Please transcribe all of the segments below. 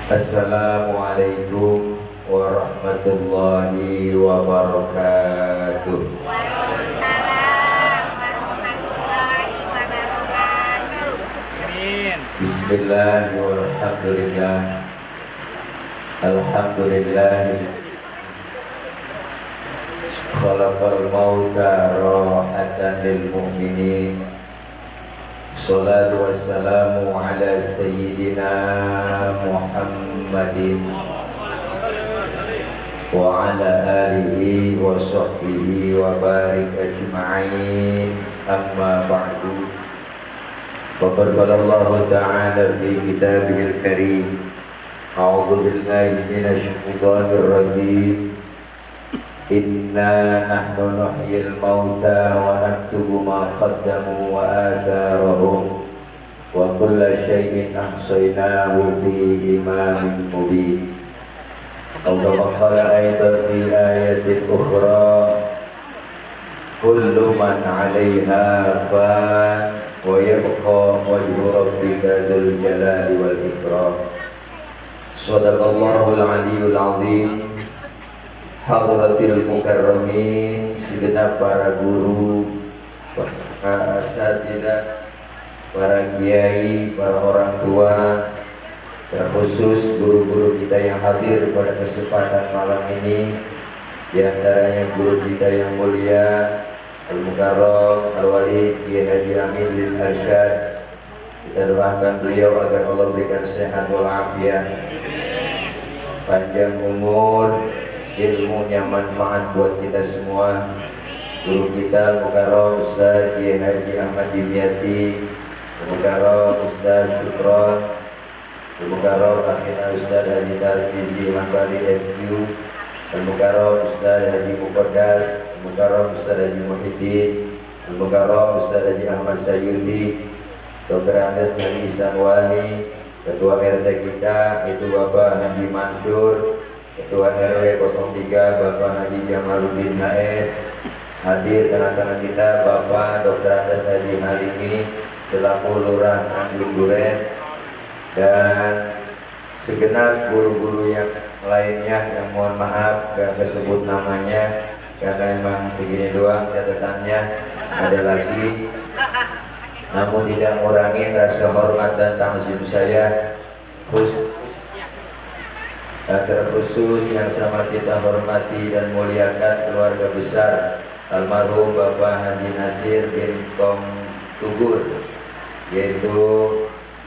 Assalamualaikum warahmatullahi wabarakatuh. Waalaikumsalam warahmatullahi wabarakatuh. Amin. Bismillah walhamdulillah. Alhamdulillah khalaqal mauta rahatan lil mu'minin. Salatu wassalamu ala sayyidina Muhammadin wa ala alihi wa sahbihi wa barik ajma'in. Amma ba'du. Faqad qala Allah ta'ala fi kitabihil karim. A'udzu billahi minasy syaithanir rajim. Inna nahnu nuhyil mauta wa naktubu ma qaddamu wa atharahum wa kulla syai'in ahsaynahu fi imamin mubin. Kama qala aidan fi ayatin ukhra, kullu man 'alaiha fan wa yabqa wajhu rabbika dzul jalali wal ikram. Shadaqallahul aliyyul azim. Hadratil mukarramin, segenap para guru, para asatidzah, para kiai, para orang tua, terkhusus guru-guru kita yang hadir pada kesempatan malam ini, di antaranya guru kita yang mulia Al-Mukarram Al-Walid Kiai Haji Amin bin Arsyad. Kita doakan beliau agar Allah berikan sehat walafiat, panjang umur, ilmunya manfaat buat kita semua. Guru kita Mukarram Ustaz Kiai Haji Ahmad Dimyati, Mukarram Ustaz Syukron, Mukarram Akhina Ustaz Haji Tarmizi Manbali SQ, Mukarram Ustaz Haji Muqaddas, Mukarram Ustaz Haji Muhyiddin, Mukarram Ustaz Haji Ahmad Sayyidi, Dr. Andes Haji Sanwani, Ketua RT kita itu Bapak Haji Mansur, Ketua RW 03 Bapak Haji Jamaluddin HS, hadir tengah-tengah kita Bapak Dr. Andes Haji Halimi selaku Lurah Tanjung Duren, dan segenap guru-guru yang lainnya yang mohon maaf gak kesebut namanya karena memang segini doang catatannya, ada lagi, namun tidak mengurangi rasa hormat dan ta'zim saya terkhusus yang sama kita hormati dan muliakan keluarga besar almarhum Bapak Haji Nasir bin Kong Tugur, yaitu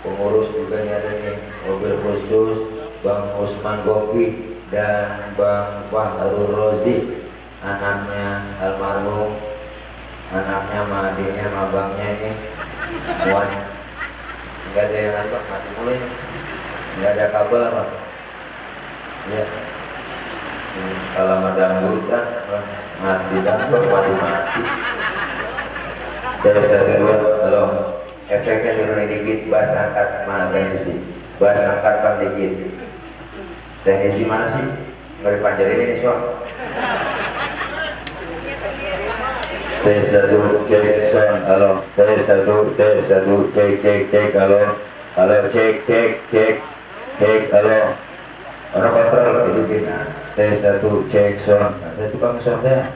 pengurus juga nih ada nih, mobil khusus Bang Usman Gopi dan Bang Fahrul Rozi, anaknya almarhum, anaknya sama adiknya sama abangnya ini muat, nggak ada yang apa mati mulai, nggak ada kabel apa ya, kalau dangdut kan mati dangdut mati. Terus satu dua, halo, efeknya turun dikit, bass angkat mana teknisi, bass angkat dikit, teknisi mana sih, nggak dipanjarin ini soal. Tes satu cek sound, halo, tes satu cek, halo cek, halo. Orang kontrol itu kita tes satu cek sound, saya tukang soundnya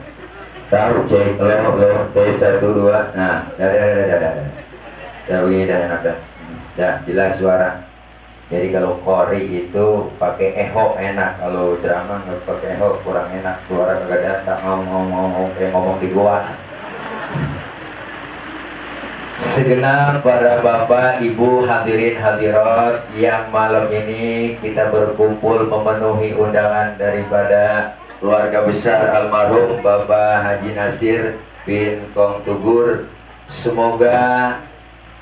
tahu cek lo tes satu dua, nah dah begini dah enak dah jelas suara. Jadi kalau kori itu pakai echo enak, kalau ceramah nggak pakai echo kurang enak, suara kagak datang ngomong di gua. Segenap para bapak, ibu, hadirin hadirat yang malam ini kita berkumpul memenuhi undangan daripada keluarga besar almarhum Bapak Haji Nasir bin Kong Tugur. Semoga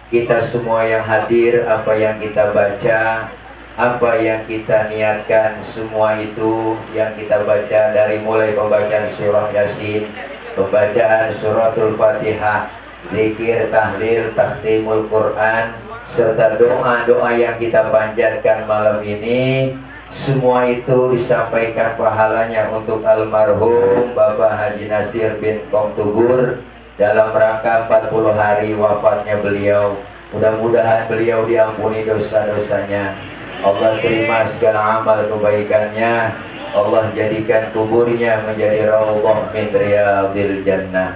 kita semua yang hadir, apa yang kita baca, apa yang kita niatkan, semua itu yang kita baca dari mulai pembacaan surah Yasin, pembacaan suratul Fatihah, zikir, tahlil, takhtimul Quran, serta doa-doa yang kita panjatkan malam ini, semua itu disampaikan pahalanya untuk almarhum Bapak Haji Nasir bin Kong Tugur dalam rangka 40 hari wafatnya beliau. Mudah-mudahan beliau diampuni dosa-dosanya, Allah terima segala amal kebaikannya. Allah jadikan kuburnya menjadi raudhah min riyadil jannah.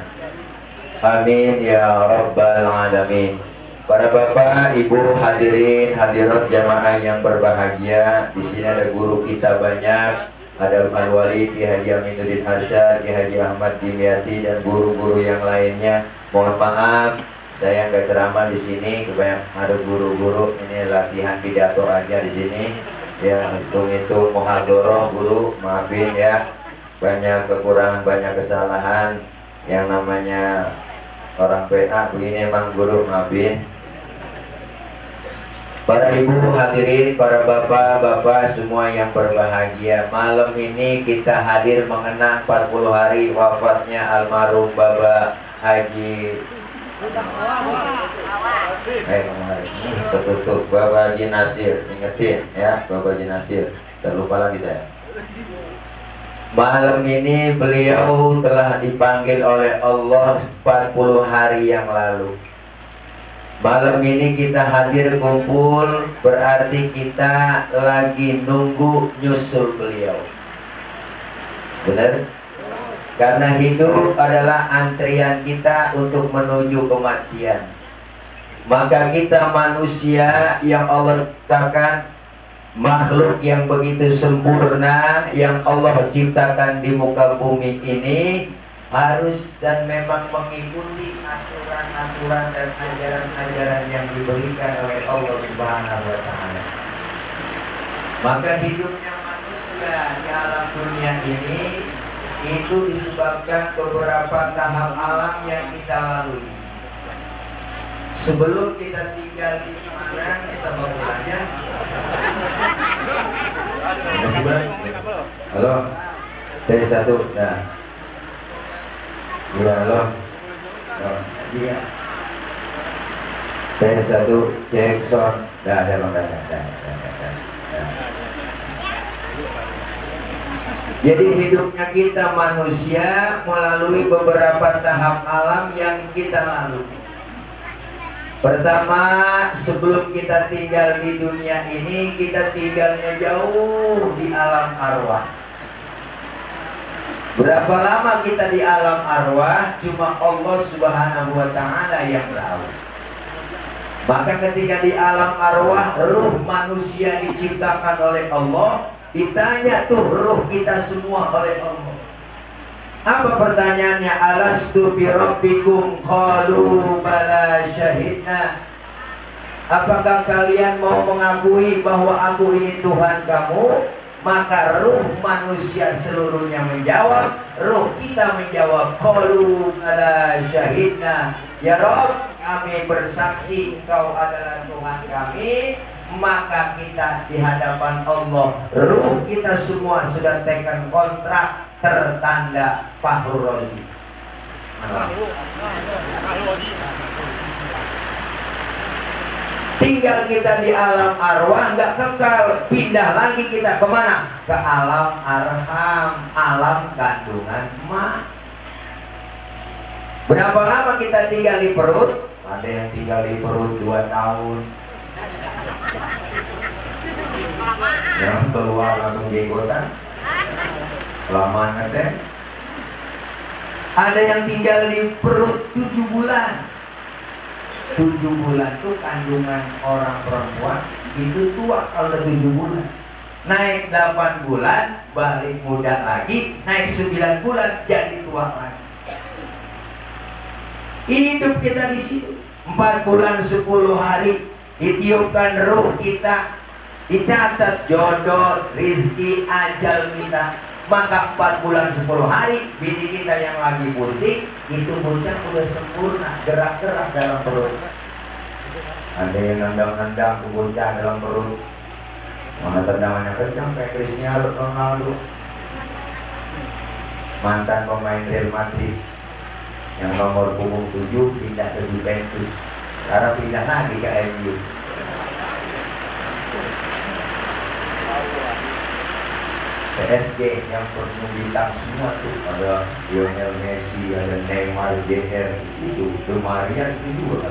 Amin ya rabbal alamin. Para bapak, ibu, hadirin, hadirat jamaah yang berbahagia, di sini ada guru kita banyak, ada Al-Wali, Ki Haji Aminuddin Arsyad, Ki Haji Ahmad Dimyati, dan guru-guru yang lainnya. Mohon maaf, saya nggak ceramah di sini, kebanyakan ada guru-guru ini latihan pidato aja di sini. Ya, itu muhadharah guru, maafin ya, banyak kekurangan, banyak kesalahan. Yang namanya orang PA begini emang guru, maafin. Para ibu hadirin, para bapak-bapak semua yang berbahagia, malam ini kita hadir mengenang 40 hari wafatnya almarhum Bapak Haji tertutup Bapak Haji Nasir, ingetin ya, Bapak Haji Nasir, terlupa lagi saya. Malam ini beliau telah dipanggil oleh Allah 40 hari yang lalu. Malam ini kita hadir kumpul, berarti kita lagi nunggu nyusul beliau. Benar? Karena hidup adalah antrian kita untuk menuju kematian. Maka kita manusia yang Allah ciptakan, makhluk yang begitu sempurna yang Allah ciptakan di muka bumi ini, harus dan memang mengikuti aturan-aturan dan ajaran-ajaran yang diberikan oleh Allah Subhanahu wa Ta'ala. Maka hidupnya manusia di alam dunia ini itu disebabkan beberapa tahap alam yang kita lalui. Sebelum kita tinggal di Semarang, kita mau belajar. Halo, T1, nah. Iya, halo. Iya. T1, Jackson. Dah ada makanya. Jadi hidupnya kita manusia melalui beberapa tahap alam yang kita lalui. Pertama, sebelum kita tinggal di dunia ini, kita tinggalnya jauh di alam arwah. Berapa lama kita di alam arwah, cuma Allah Subhanahu wa Ta'ala yang tahu. Maka ketika di alam arwah, ruh manusia diciptakan oleh Allah, ditanya tuh ruh kita semua oleh Allah. Apa pertanyaannya? Alastu bi rabbikum? Qalu bala syahidna. Apakah kalian mau mengakui bahwa aku ini Tuhan kamu? Maka ruh manusia seluruhnya menjawab, ruh kita menjawab, qalu bala syahidna. Ya Rabb, kami bersaksi Engkau adalah Tuhan kami. Maka kita di hadapan Allah, ruh kita semua sudah tekan kontrak tertanda Fahrul Razi. Tinggal kita di alam arwah, nggak kekal, pindah lagi kita kemana? Ke alam arham, alam kandungan emak. Berapa lama kita tinggal di perut? Ada yang tinggal di perut 2 tahun. Yang keluar langsung jenggotan, lamaan teh. Ada yang tinggal di perut 7 bulan. 7 bulan tuh kandungan orang perempuan itu tua kalau 7 bulan. Naik 8 bulan balik muda lagi, naik 9 bulan jadi tua lagi. Hidup kita di situ 4 bulan 10 hari, ditiupkan ruh kita, dicatat jodoh, rizki, ajal kita. Maka 4 bulan 10 hari, bini kita yang lagi bunting, itu bocah udah sempurna, gerak-gerak dalam perut. Ada yang nendang-nendang ke bocah dalam perut. Mana tendangannya kencang kayak Cristiano Ronaldo, mantan pemain Real Madrid, yang nomor punggung 7 pindah ke Juventus, sekarang pindah lagi ke MU. PSG yang penuh bintang semua tuh, ada Lionel Messi, ada Neymar, Jr. itu, Di Maria itu juga.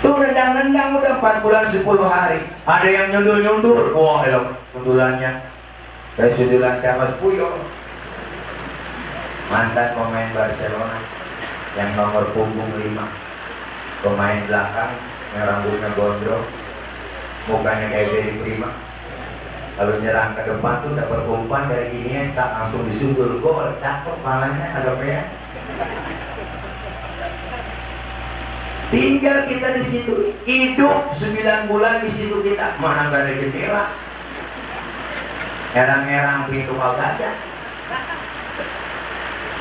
Tuh nendang-nendang udah 4 bulan 10 hari. Ada yang nyundul-nyundul. Wah, elok sundulannya. Kayak sundulan Carlos Puyol. Mantan pemain Barcelona yang nomor punggung 5. Pemain belakang yang rambutnya gondrong, mukanya kayak Gary Prima. Kalau nyerang ke depan tuh dapat umpan dari Iniesta, langsung disundul gol, cakep palanya agak peak. Tinggal kita di situ, hidup 9 bulan di situ kita, mana nggak ada jendela, erang-erang pintu kagak ada.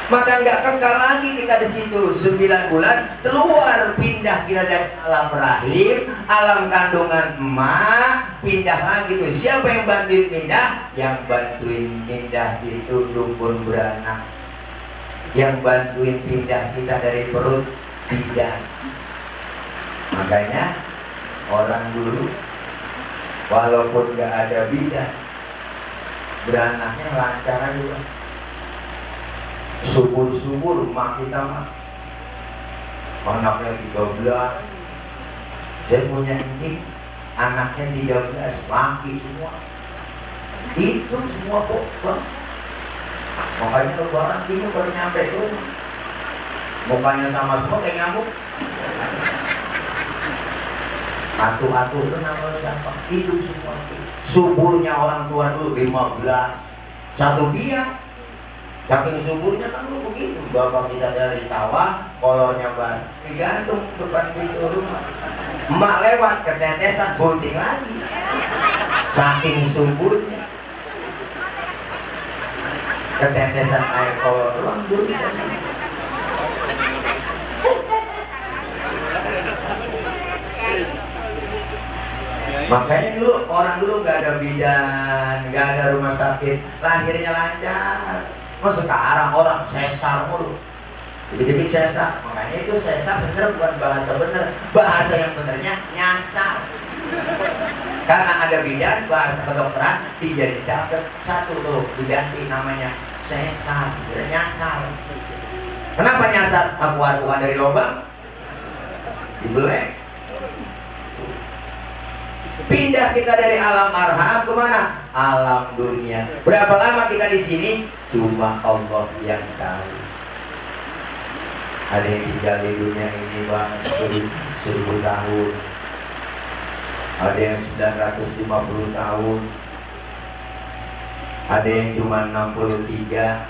Maka nggak kekal lagi kita di situ 9 bulan, keluar pindah kita dari alam rahim, alam kandungan emak, pindah lagi tuh. Siapa yang bantuin pindah? Yang bantuin pindah itu dukun beranak. Yang bantuin pindah kita dari perut bidan. Makanya orang dulu walaupun nggak ada bidan, beranaknya lancar juga. Subur-subur emak kita mah anaknya 13. Saya punya encik anaknya 13, laki semua. Itu semua kok bang. Makanya lebaran ini baru nyampe tuh mukanya sama semua kayak nyamuk. Atu-atu itu namanya siapa? Itu semua. Suburnya orang tua dulu 15. Satu dia. Saking suburnya kan lu begitu. Bapak kita dari sawah, kolornya basah, digantung depan pintu rumah. Emak lewat ketetesan, bunting lagi. Saking suburnya. Ketetesan air kolor doang dulu. Makanya dulu orang dulu nggak ada bidan, nggak ada rumah sakit, lahirnya lancar. Oh sekarang orang sesar mulu, dikit-dikit sesar. Makanya itu sesar sebenarnya bukan bahasa bener, bahasa yang benernya nyasar. Karena ada bidan, bahasa kedokteran dijadi catat satu tuh diganti namanya sesar, sebenarnya nyasar. Kenapa nyasar? Bukan dari lubang, dibelek. Pindah kita dari alam arham kemana? Alam dunia. Berapa lama kita di sini? Cuma Allah yang tahu. Ada yang tinggal di dunia ini bang 1000 tahun. Ada yang 950 tahun. Ada yang cuma 63.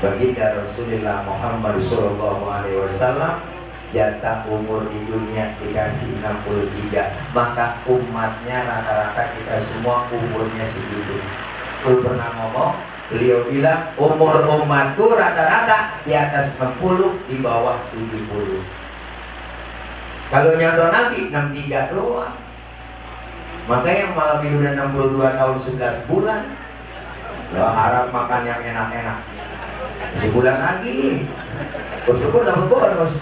Baginda Rasulullah Muhammad SAW jatah umur di dunia dikasih 63, maka umatnya rata-rata kita semua umurnya segitu. Aku pernah ngomong, beliau bilang umur umatku rata-rata di atas 60, di bawah 70. Kalau nyontoh Nabi 63 doang. Makanya yang malam ini udah 62 tahun 11 bulan. Lo harap makan yang enak-enak. Sebulan lagi bersyukur dapat bonus.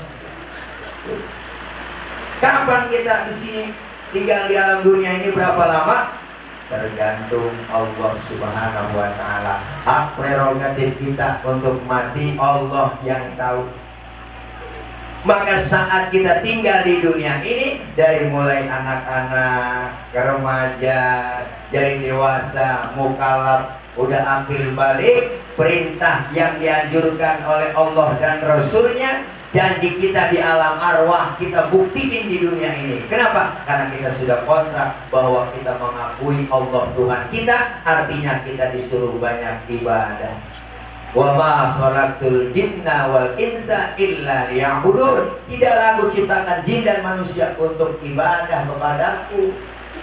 Kapan kita di sini tinggal di alam dunia ini berapa lama? Tergantung Allah Subhanahu wa Ta'ala. Hak prerogatif kita untuk mati Allah yang tahu. Maka saat kita tinggal di dunia ini, dari mulai anak-anak ke remaja, jadi dewasa, mukallaf, udah akil balik, perintah yang dianjurkan oleh Allah dan Rasulnya, janji kita di alam arwah kita buktiin di dunia ini. Kenapa? Karena kita sudah kontrak bahwa kita mengakui Allah Tuhan kita, artinya kita disuruh banyak ibadah. Wa ma khalaqtul jinna wal insa illa liya'budun. Tidaklah aku ciptakan jin dan manusia untuk ibadah kepadaku.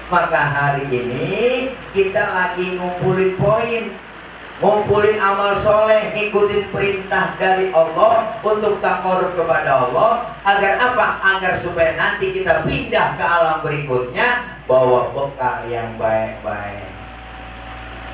Maka hari ini kita lagi ngumpulin poin, ngumpulin amal soleh, ngikutin perintah dari Allah untuk takarrub kepada Allah. Agar apa? Agar supaya nanti kita pindah ke alam berikutnya bawa bekal yang baik-baik.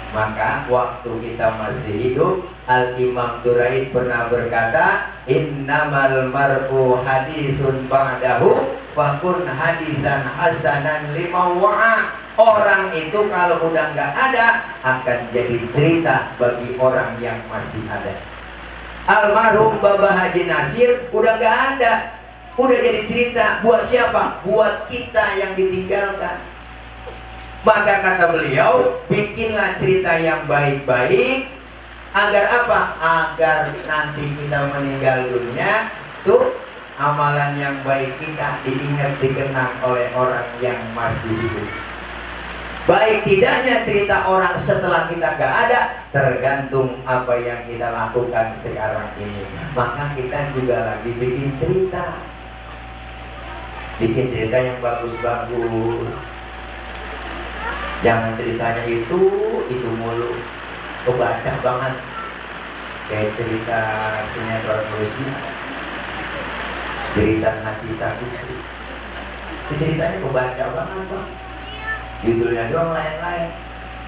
Maka waktu kita masih hidup, Al-Imam Duraid pernah berkata, innamal mar'u hadithun ba'dahu fakun hadithan hasanan lima wa'a. Orang itu kalau udah nggak ada akan jadi cerita bagi orang yang masih ada. Almarhum Bapak Haji Nasir udah nggak ada. Udah jadi cerita. Buat siapa? Buat kita yang ditinggalkan. Maka kata beliau, bikinlah cerita yang baik-baik. Agar apa? Agar nanti kita meninggal dunia, tuh amalan yang baik kita diingat, dikenang oleh orang yang masih hidup. Baik tidaknya cerita orang setelah kita gak ada, tergantung apa yang kita lakukan sekarang ini. Maka kita juga lagi bikin cerita. Bikin cerita yang bagus-bagus. Jangan ceritanya itu mulu. Kebaca banget. Kayak cerita sinetron Rusia, cerita hati istri. Itu ceritanya kebaca banget bang. Judulnya doang lain-lain.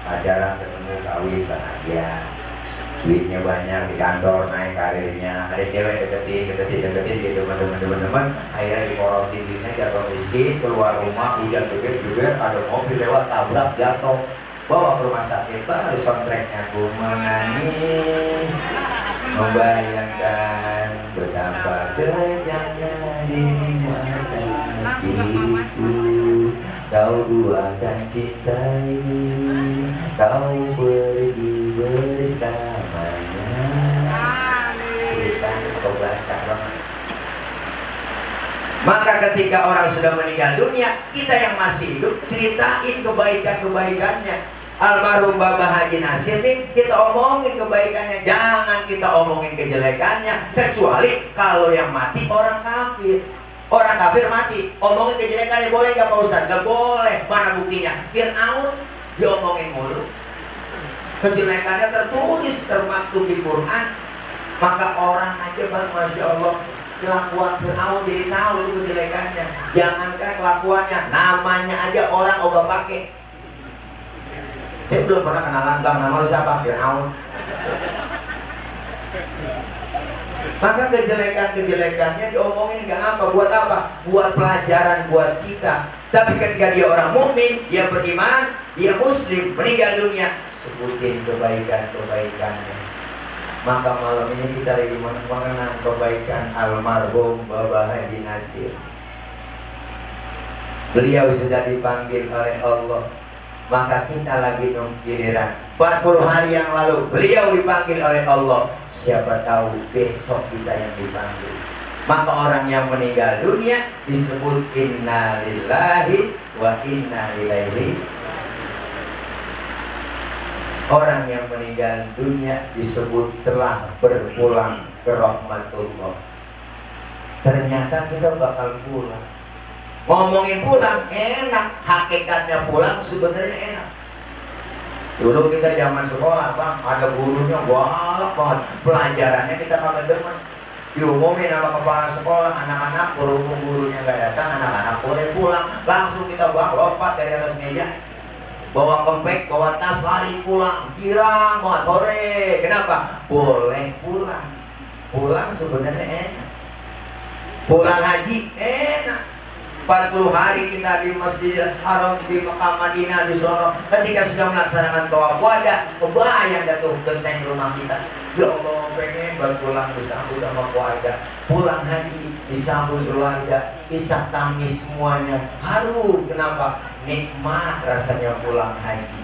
Pacaran, ketemu, kawin, bahagia, duitnya banyak, di kantor naik karirnya, ada cewek deketin gitu teman-teman, akhirnya diporotin duitnya, jatuh miskin, keluar rumah, hujan juga, ada mobil lewat, tabrak, jatuh, bawa ke rumah sakit. Baru soundtracknya, ku menangis membayangkan betapa kejamnya dirimu hatiku. Kau duakan cinta ini, kau pergi bersamanya. Ceritanya kau baca banget. Maka ketika orang sudah meninggal dunia, kita yang masih hidup ceritain kebaikan-kebaikannya. Almarhum Bapak Haji Nasir nih, kita omongin kebaikannya, jangan kita omongin kejelekannya. Kecuali kalau yang mati orang kafir. Orang kafir mati, omongin kejelekannya boleh gak Pak Ustaz? Gak boleh. Mana buktinya? Fir'aun diomongin mulu, kejelekannya tertulis, termaktub di Quran. Maka orang aja bang, Masya Allah, kelakuan Fir'aun jadi tahu itu kejelekannya. Jangankan kelakuannya, namanya aja orang obat pakai. Saya belum pernah kenalan bang, nama lu siapa? Fir'aun. Maka kejelekan-kejelekannya diomongin gak apa, buat apa? Buat pelajaran buat kita. Tapi ketika dia orang mukmin, dia beriman, dia muslim, meninggal dunia, sebutin kebaikan-kebaikannya. Maka malam ini kita lagi mengenang kebaikan almarhum Bapak Haji Nasir. Beliau sudah dipanggil oleh Allah. Maka kita lagi nunggu giliran. 40 hari yang lalu beliau dipanggil oleh Allah. Siapa tahu besok kita yang dipanggil. Maka orang yang meninggal dunia disebut inna lillahi wa inna ilaihi. Orang yang meninggal dunia disebut telah berpulang ke rahmatullah. Ternyata kita bakal pulang. Ngomongin pulang enak, hakikatnya pulang sebenarnya enak. Dulu kita zaman sekolah bang, ada gurunya galak banget, pelajarannya kita kagak demen. Diumumin sama kepala sekolah, anak-anak berhubung gurunya nggak datang, anak-anak boleh pulang. Langsung kita bang lompat dari atas meja, bawa kempek, bawa tas, lari pulang. Girang banget, hore. Kenapa? Boleh pulang. Pulang sebenarnya enak. Pulang haji enak. 40 hari kita di Masjidil Haram, di Mekah, Madinah, di Solo. Ketika sudah melaksanakan tawaf wada, kebayang dah tuh genteng rumah kita. Ya Allah, pengen berpulang disambut sama keluarga. Pulang haji disambut keluarga, isak tangis semuanya. Haru, kenapa? Nikmat rasanya pulang haji.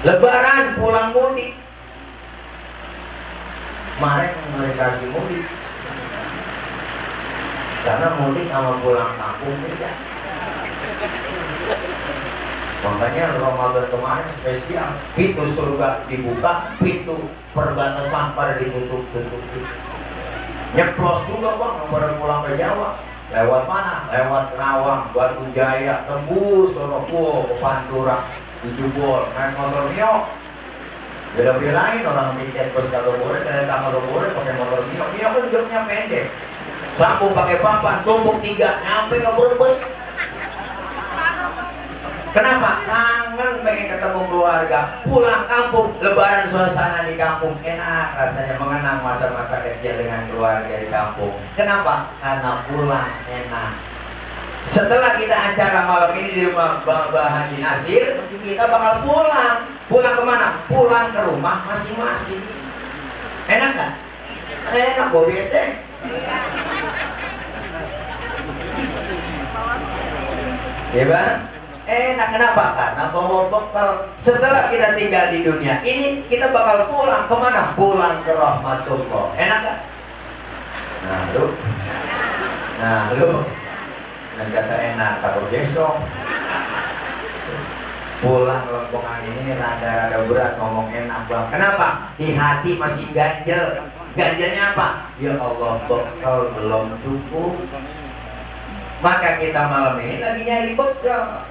Lebaran pulang mudik. Kemarin mereka kasih mudik. Karena mudik sama pulang kampung beda. Makanya Ramadan kemarin spesial, pintu surga dibuka, pintu perbatasan pada ditutup-tutup. Nyeplos juga bang, baru pulang ke Jawa. Lewat mana? Lewat Kerawang, Batu Jaya, tembus Sonokuo, ke Pantura, dijebol, naik motor Mio. Bela-belain orang tiket bus kagak boleh, kereta kagak boleh, pakai motor Mio. Mio kan jamnya pendek. Sambung pakai papan, tumpuk 3, nyampe ke Brebes. Kenapa? Kangen pengen ketemu keluarga, pulang kampung, lebaran suasana di kampung enak rasanya, mengenang masa-masa kecil dengan keluarga di kampung. Kenapa? Karena pulang enak. Setelah kita acara malam ini di rumah Bapak Haji Nasir, kita bakal pulang. Pulang kemana? Pulang ke rumah masing-masing. Enak kan? Enak, bawa besek. Ya bang? Enak, kenapa? Karena bawa bekal. Setelah kita tinggal di dunia ini, kita bakal pulang kemana? Pulang ke rahmatullah. Enak gak? Nah lu dan kata enak, kalau besok pulang lompongan ini rada-rada berat ngomong enak bang. Kenapa? Di hati masih ganjel. Ganjelnya apa? Ya Allah, bekal belum cukup. Maka kita malam ini lagi nyari bekal.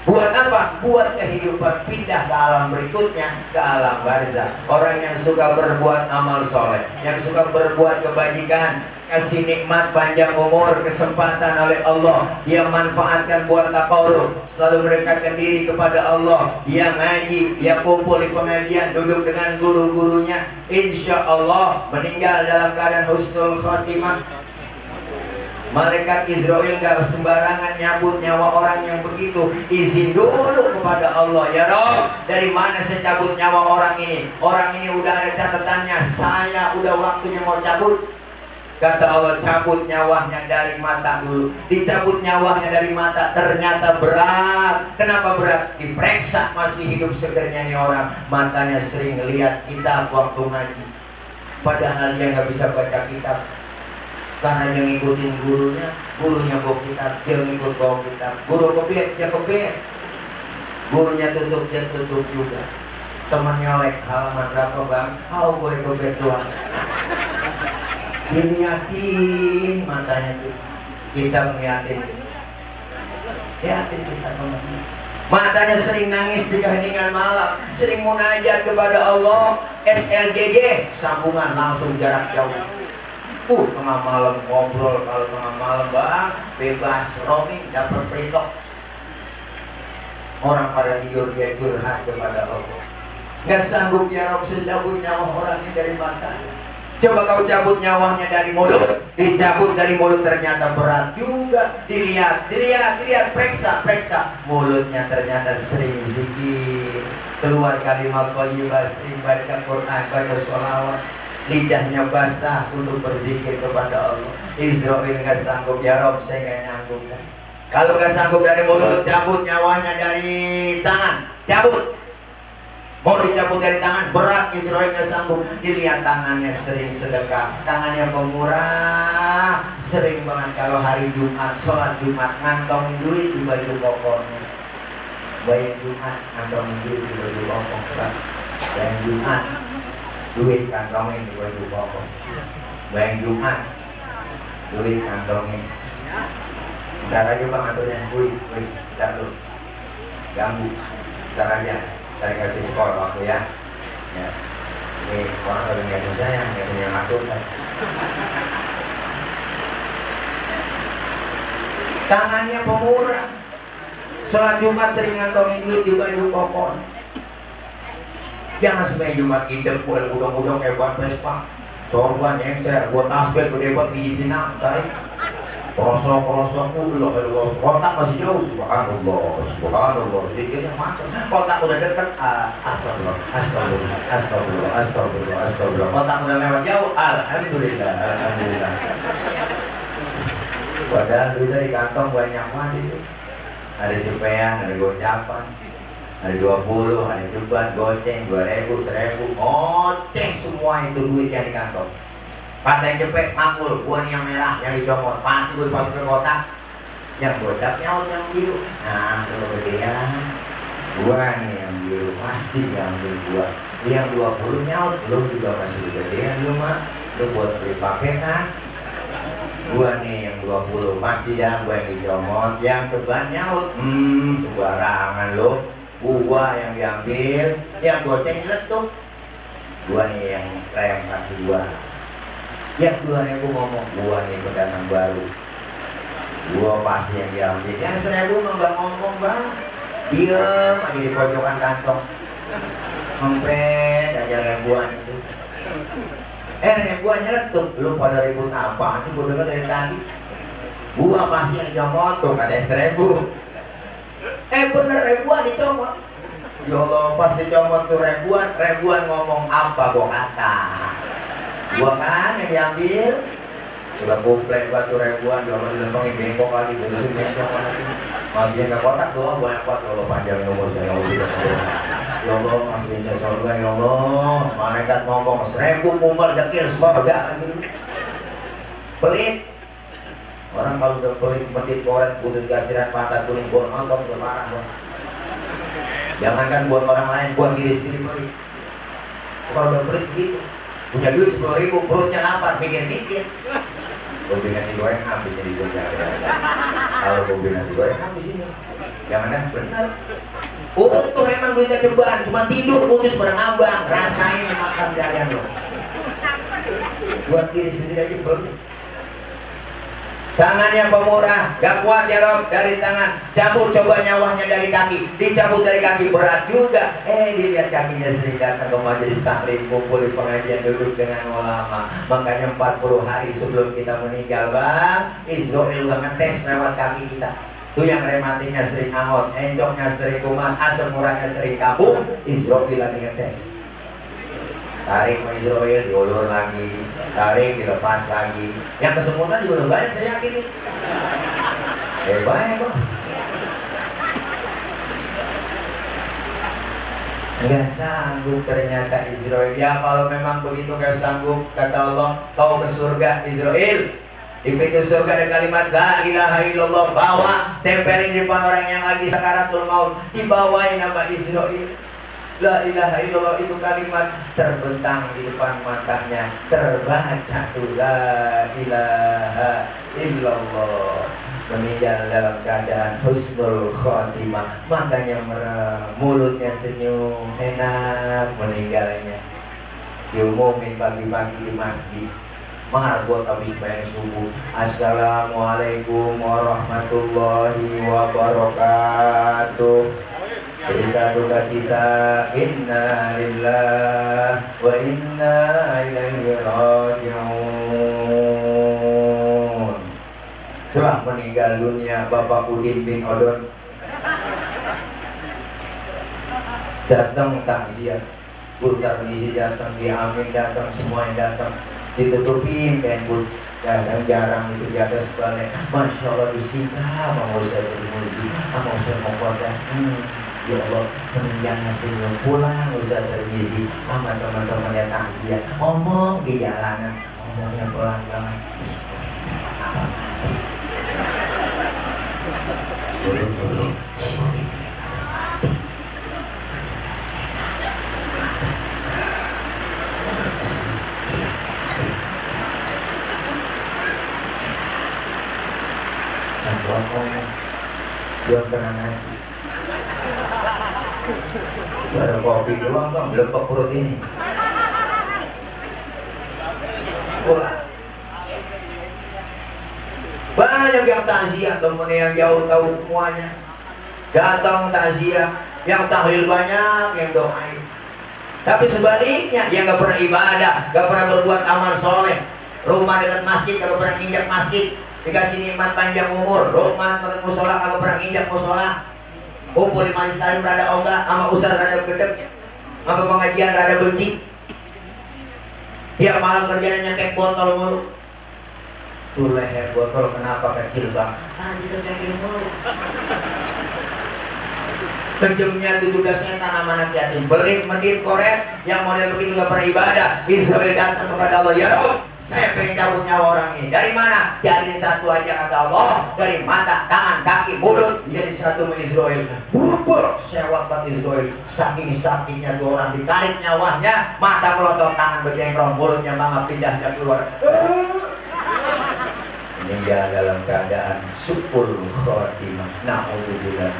Buat apa? Buat kehidupan pindah ke alam berikutnya, ke alam barzah. Orang yang suka berbuat amal soleh, yang suka berbuat kebajikan, kasih nikmat panjang umur, kesempatan oleh Allah, dia manfaatkan buat taqarrub, selalu mendekatkan diri kepada Allah. Dia ngaji, dia kumpul di pengajian, duduk dengan guru-gurunya, insya Allah meninggal dalam keadaan husnul khatimah. Malaikat Israel gak sembarangan nyabut nyawa orang yang begitu. Izin dulu kepada Allah. Ya Rob, dari mana saya cabut nyawa orang ini? Orang ini udah ada catatannya, saya udah waktunya mau cabut. Kata Allah, cabut nyawanya dari mata dulu. Dicabut nyawanya dari mata, ternyata berat. Kenapa berat? Diperiksa masih hidup segernya nih orang. Matanya sering lihat kitab waktu ngaji, padahal dia gak bisa baca kitab. Karena dia ngikutin gurunya bawa kitab, dia ngikut bawa kitab. Guru kebet, dia kebet. Gurunya tutup, dia tutup juga. Teman nyolek, halaman berapa bang? Kau boleh kebet doang. Dilihatin matanya tuh. Kita ngeliatin. Lihatin kita teman-teman. Matanya sering nangis di keheningan malam, sering munajat kepada Allah. SLGG, sambungan langsung jarak jauh. Tengah malam ngobrol, kalau tengah malam bang bebas roaming, dapat peritok. Orang pada tidur, dia curhat kepada Allah. Gak sanggup ya Rob, cabut nyawa orangnya dari mata. Coba kau cabut nyawanya dari mulut. Dicabut dari mulut ternyata berat juga. Dilihat, periksa. Mulutnya ternyata sering zikir, keluar kalimat thayyibah, sering baca Quran, baca sholawat. Lidahnya basah untuk berzikir kepada Allah. Israel gak sanggup, ya Rob, saya gak nyanggup. Kalau gak sanggup dari mulut, cabut nyawanya dari tangan. Cabut. Mau dicabut dari tangan, berat. Israel gak sanggup. Dilihat tangannya sering sedekah, tangannya pemurah, sering banget kalau hari Jumat, sholat Jumat, ngantong duit di baju kokohnya. Bayang Jumat, ngantong duit di baju kokoh. Bayang Jumat, duit kantongin di baju kokoh. Bayang Jumat, duit kantongin. Ntar aja bang aturnya, ntar dulu, ganggu. Ntar aja, ntar kasih skor waktu ya. Ini orang lagi ngeliatin saya, ngeliatin yang atur kan. Tangannya pemurah, sholat Jumat sering ngantongin duit di baju kokoh. Jangan semuanya Jumat idep, buat udang-udang kayak buat Vespa. Sorban engser, buat tasbih gede buat pijitin nantai. Krosok-krosok dulu, kotak masih jauh. Subhanallah. Dikirnya macam. Kotak udah deket, astagfirullah. Kotak udah lewat jauh, alhamdulillah. Padahal duitnya di kantong banyak banget itu. Ada cepean, ada gocapan. Ada 20, ada ceban, goceng, 2000, 1000, ngoceng semua itu duit yang di kantong. Pada yang cepet, makul, gua nih yang merah, yang dicomot, pasti gua dimasukin kotak. Yang gocap nyaut yang biru. Nah, kalau gedean, gua nih yang biru, pasti diambil gua. Yang 20 nyaut, lu juga masih gedean lu mah, lu buat beli paketan. Gua nih yang 20, pasti dah gua yang dicomot. Yang ceban nyaut, sembarangan lu. Gua yang diambil, yang goceng letup. Gua nih yang rem kasih gua. Yang 2000 ngomong, gua nih pedagang baru. Gua pasti yang diambil. Yang 1000 mah gak ngomong bang, diem aja di pojokan kantong. Ngempet aja ribuan itu. Ribuannya letup. Lu pada ribut apa sih? Gua denger dari tadi. Gua pasti yang dicomot tuh, kata yang 1000. Bener ribuan dicomot. Ya Allah, pas dicomot tuh ribuan ngomong apa gua kata. Gua kan yang diambil. Udah komplek batu ribuan, jualan dilempangin bengkok lagi, berusin bengkok lagi. Masih nggak kotak doang, banyak kuat kalau panjang nomor saya nggak usah. Ya Allah, masih saya surga ya Allah. Malaikat ngomong 1000 umur dekil surga lagi. Pelit. Orang kalau udah pelit, medit, koret, butuh gasiran, mata kuning, buat nonton, udah marah. Jangankan buat orang lain, buat diri sendiri pelit. Kalau udah pelit gitu, punya duit 10.000, perutnya lapar, mikir-mikir. Kombinasi goreng habis jadi goyang. Kalau kombinasi goreng habis ini. Jangan benar. Urut tuh emang duitnya cobaan, cuma tidur kudus pada ngambang, rasain makan jarian lo. Buat diri sendiri aja belum. Tangannya pemurah, gak kuat ya Rob dari tangan. Cabut coba nyawanya dari kaki, dicabut dari kaki berat juga. Dilihat kakinya sering datang ke majelis taklim, kumpul di pengajian, duduk dengan ulama. Makanya 40 hari sebelum kita meninggal bang, Israel udah ngetes lewat kaki kita. Tuh yang rematiknya sering angot, encoknya sering kumat, asam uratnya sering kabur, Israel lagi ngetes. Tarik sama Israel, diulur lagi, tarik, dilepas lagi. Yang kesemutan juga udah banyak saya yakin. Banyak kok. Nggak sanggup ternyata Israel. Ya kalau memang begitu nggak sanggup, kata Allah, kau ke surga Israel. Di pintu surga ada kalimat La ilaha illallah, bawa, tempelin di depan orang yang lagi sakaratul maut, dibawain nama Israel. La ilaha illallah itu kalimat terbentang di depan matanya, terbaca tuh La ilaha illallah. Meninggal dalam keadaan husnul khotimah, makanya mulutnya senyum, enak meninggalnya. Diumumin pagi-pagi di masjid, marbot habis bayar subuh. Assalamualaikum warahmatullahi wabarakatuh. Berita duka kita, inna lillah wa inna ilaihi raji'un. Telah meninggal dunia Bapak Udin bin Odon. Datang takziah, Burtar Gizi datang, Amin datang, semuanya datang. Ditutupin kain put, jarang itu di atas balik. Masya Allah disita, mau saya bermuji, mau saya mengkodas. Ya Allah, meninggalnya senyum, pulang Ustaz Tergizi sama teman-temannya takziah, ngomong di jalanan, ngomongnya pelan-pelan. Buat kena nasi, ada kopi doang dong, lepek perut ini. Pulang. Banyak yang takziah, temen yang jauh tahu semuanya. Datang takziah, yang tahlil banyak, yang doain. Tapi sebaliknya, yang gak pernah ibadah, gak pernah berbuat amal soleh, rumah dekat masjid, gak pernah nginjak masjid, dikasih nikmat panjang umur, rumah dekat musola, gak pernah nginjak musola, kumpul di majelis taklim rada ogah, sama ustaz rada gedek, sama pengajian rada benci. Tiap malam kerjanya nyekek botol mulu. Tuh leher botol kenapa kecil bang? Ditekekin mulu. Kejemnya itu udah setan sama anak yatim. Belit, medit, koret, yang model begitu gak pernah ibadah. Israel datang kepada Allah, ya Rabb, saya pengen cabut nyawa orang ini. Dari mana? Jadi satu aja kata Allah. Dari mata, tangan, kaki, mulut, jadi satu sama Israel. Bubur, sewak banget Israel. Saking sakitnya tuh orang, ditarik nyawanya, mata melotot, tangan berjengkrong, mulutnya mangap pindah dan keluar. Meninggal dalam keadaan supul khotimah. Na'udzubillah.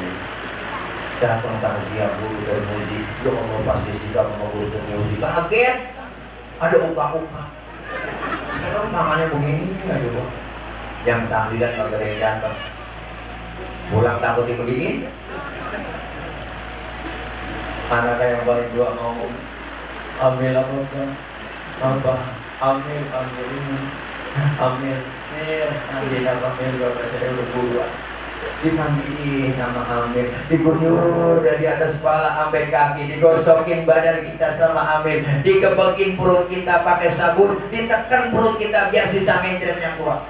Datang takziah guru termuji, ya Allah pasti sikap sama guru termuji. Kaget, ada uka-uka. Serem tangannya begini, aduh. Yang tahlilan kagak ada yang datang. Pulang takut dibegini. Anaknya yang paling dua ngomong, ambil apa kan? Apa? Ambil ini. Ambil. Ambil apa? Ambil bapak saya udah buruan. Dimandiin sama Amin, diguyur dari atas kepala sampai kaki, digosokin badan kita sama Amin, dikebekin perut kita pakai sabun, ditekan perut kita biar sisa mencretnya keluar.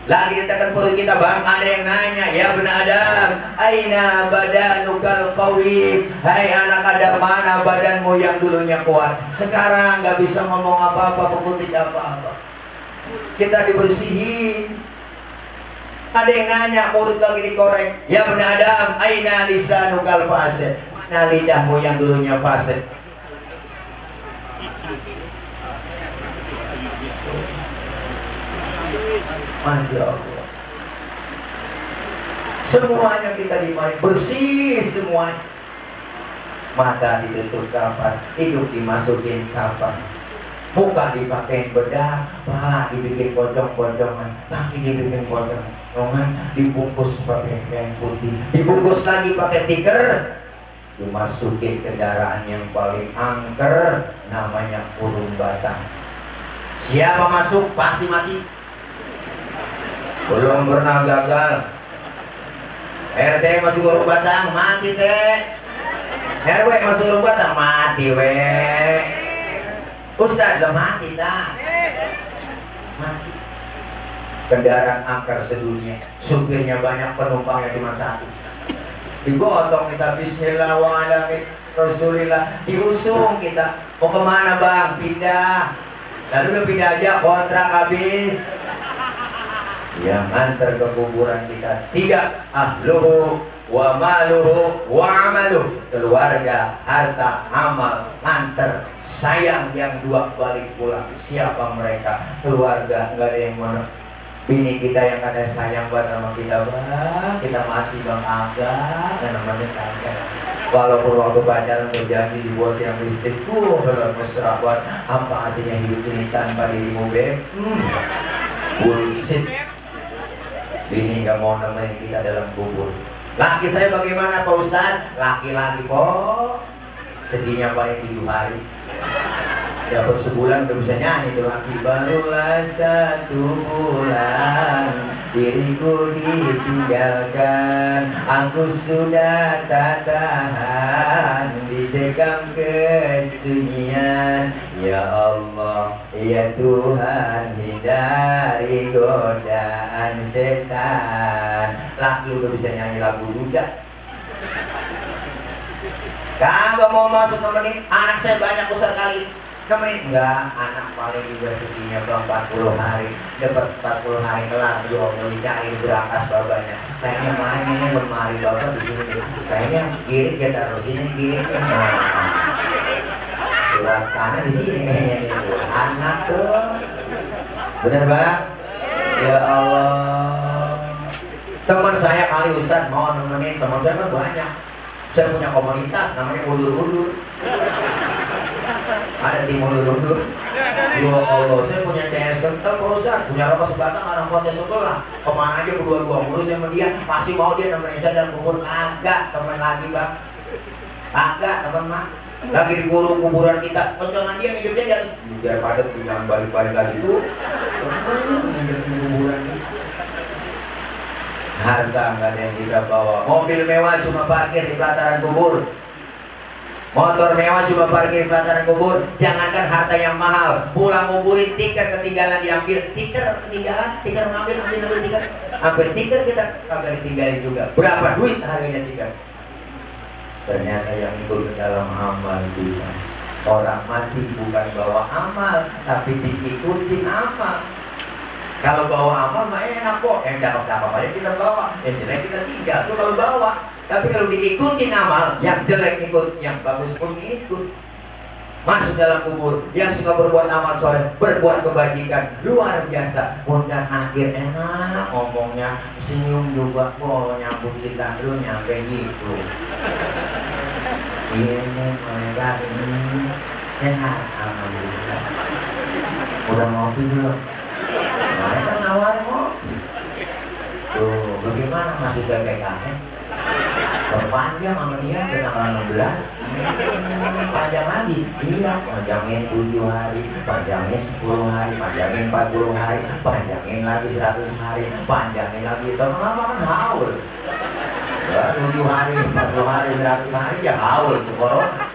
Lagi ditekan perut kita, bang, ada yang nanya, ya benar Adam, aina badanukal qawim, hai anak Adam, mana badanmu yang dulunya kuat, sekarang nggak bisa ngomong apa-apa, pengutip apa-apa. Kita dibersihin. Ada yang nanya, mulut lagi dikorek, ya benar Adam, aina lisanukal fasid, mana lidahmu yang dulunya fasid. Masya Allah. Semuanya kita dimari bersih semuanya. Mata ditutup kapas, hidup dimasukin kapas, muka dipakein bedak, kepala dibikin pocong-pocongan, kaki dibikin pocongan, dibungkus pakai kain putih, dibungkus lagi pakai tikar, dimasukin kendaraan yang paling angker, namanya kurung batang. Siapa masuk pasti mati. Belum pernah gagal. RT masuk kurung batang, mati teh. RW masuk kurung batang, mati weh. Ustaz lah mati tak? Mati. Kendaraan angker sedunia, supirnya banyak, penumpangnya cuma satu. Digotong kita, bismillahirrahmanirrahim, Rasulillah, diusung kita. Mau kemana bang? Pindah. Lalu udah pindah aja, kontrak habis. Yang antar ke kuburan kita tidak ahluhu wa maluhu wa amaluh, keluarga, harta, amal, antar, sayang yang dua balik pulang. Siapa mereka? Keluarga, nggak ada yang mana. Bini kita yang ada sayang banget sama kita, bang, kita mati bang, agak dan namanya kagak. Walaupun waktu pacaran berjanji dibuat yang listrik, kalau mesra banget. Apa artinya hidup ini tanpa dirimu, beb? Bullshit. Bini nggak mau nemenin kita dalam kubur. Laki saya bagaimana Pak Ustaz? Laki-laki kok sedihnya paling 7 hari. Dapat sebulan udah bisa nyanyi tuh. Laki barulah 1 bulan diriku ditinggalkan, aku sudah tak tahan dicekam kesunyian. Ya Allah, ya Tuhan, hindari godaan setan. Laki udah bisa nyanyi lagu duda. Kagak mau masuk nemenin anak saya banyak besar kali. Kemarin enggak, anak paling juga sedihnya bang 40 hari. Dapat 40 hari kelar, dua mulai cari berangkas babanya. Kayaknya main ini lemari bapak di sini. Kayaknya girit dia taruh sini, girit. Surat sana di sini kayaknya nih. Anak tuh. Bener bang? Ya Allah. Teman saya kali Ustaz mau nemenin, teman saya kan banyak. Saya punya komunitas namanya Ulur-Ulur. Ada tim Ulur-Ulur. Ya Allah, saya punya CS kental Pak Ustaz, punya rokok sebatang, orang protes sebelah. Kemana aja berdua-dua mulu sama dia, masih mau dia nemenin saya dalam kubur. Agak teman lagi bang, agak teman mah. Lagi di kuburan kita, pocongan dia hidupnya di atas. Biar padat, jangan balik-balik lagi tuh. Hidup di kuburan kita. Harta nggak ada yang kita bawa. Mobil mewah cuma parkir di pelataran kubur. Motor mewah cuma parkir di pelataran kubur. Jangankan harta yang mahal, pulang nguburin tiket ketinggalan diambil. Tiket ketinggalan, tiket ambil tiket. Ambil tiket kita kagak ditinggalin juga. Berapa duit harganya tiket? Ternyata yang ikut ke dalam amal kita. Orang mati bukan bawa amal, tapi diikutin amal. Kalau bawa amal mah enak kok, yang cakep-cakep aja kita bawa, yang jelek kita tinggal tuh kalau bawa. Tapi kalau diikutin amal, yang jelek ikut, yang bagus pun ikut. Masuk dalam kubur, yang suka berbuat amal soleh, berbuat kebajikan, luar biasa. Kemudian akhir enak ngomongnya, senyum juga, kok nyambut kita lu nyampe gitu. Ini mereka ini sehat, alhamdulillah. Udah ngopi belum? Mereka nawarin ngopi. Tuh, bagaimana masih PPKM? Perpanjang sama dia ke tanggal 16. Panjang lagi. Iya, panjangin 7 hari, panjangin 10 hari, panjangin 40 hari, panjangin lagi 100 hari, panjangin lagi. Lama-lama kan haul. 7 hari, 40 hari, 100 hari ya haul tuh corona.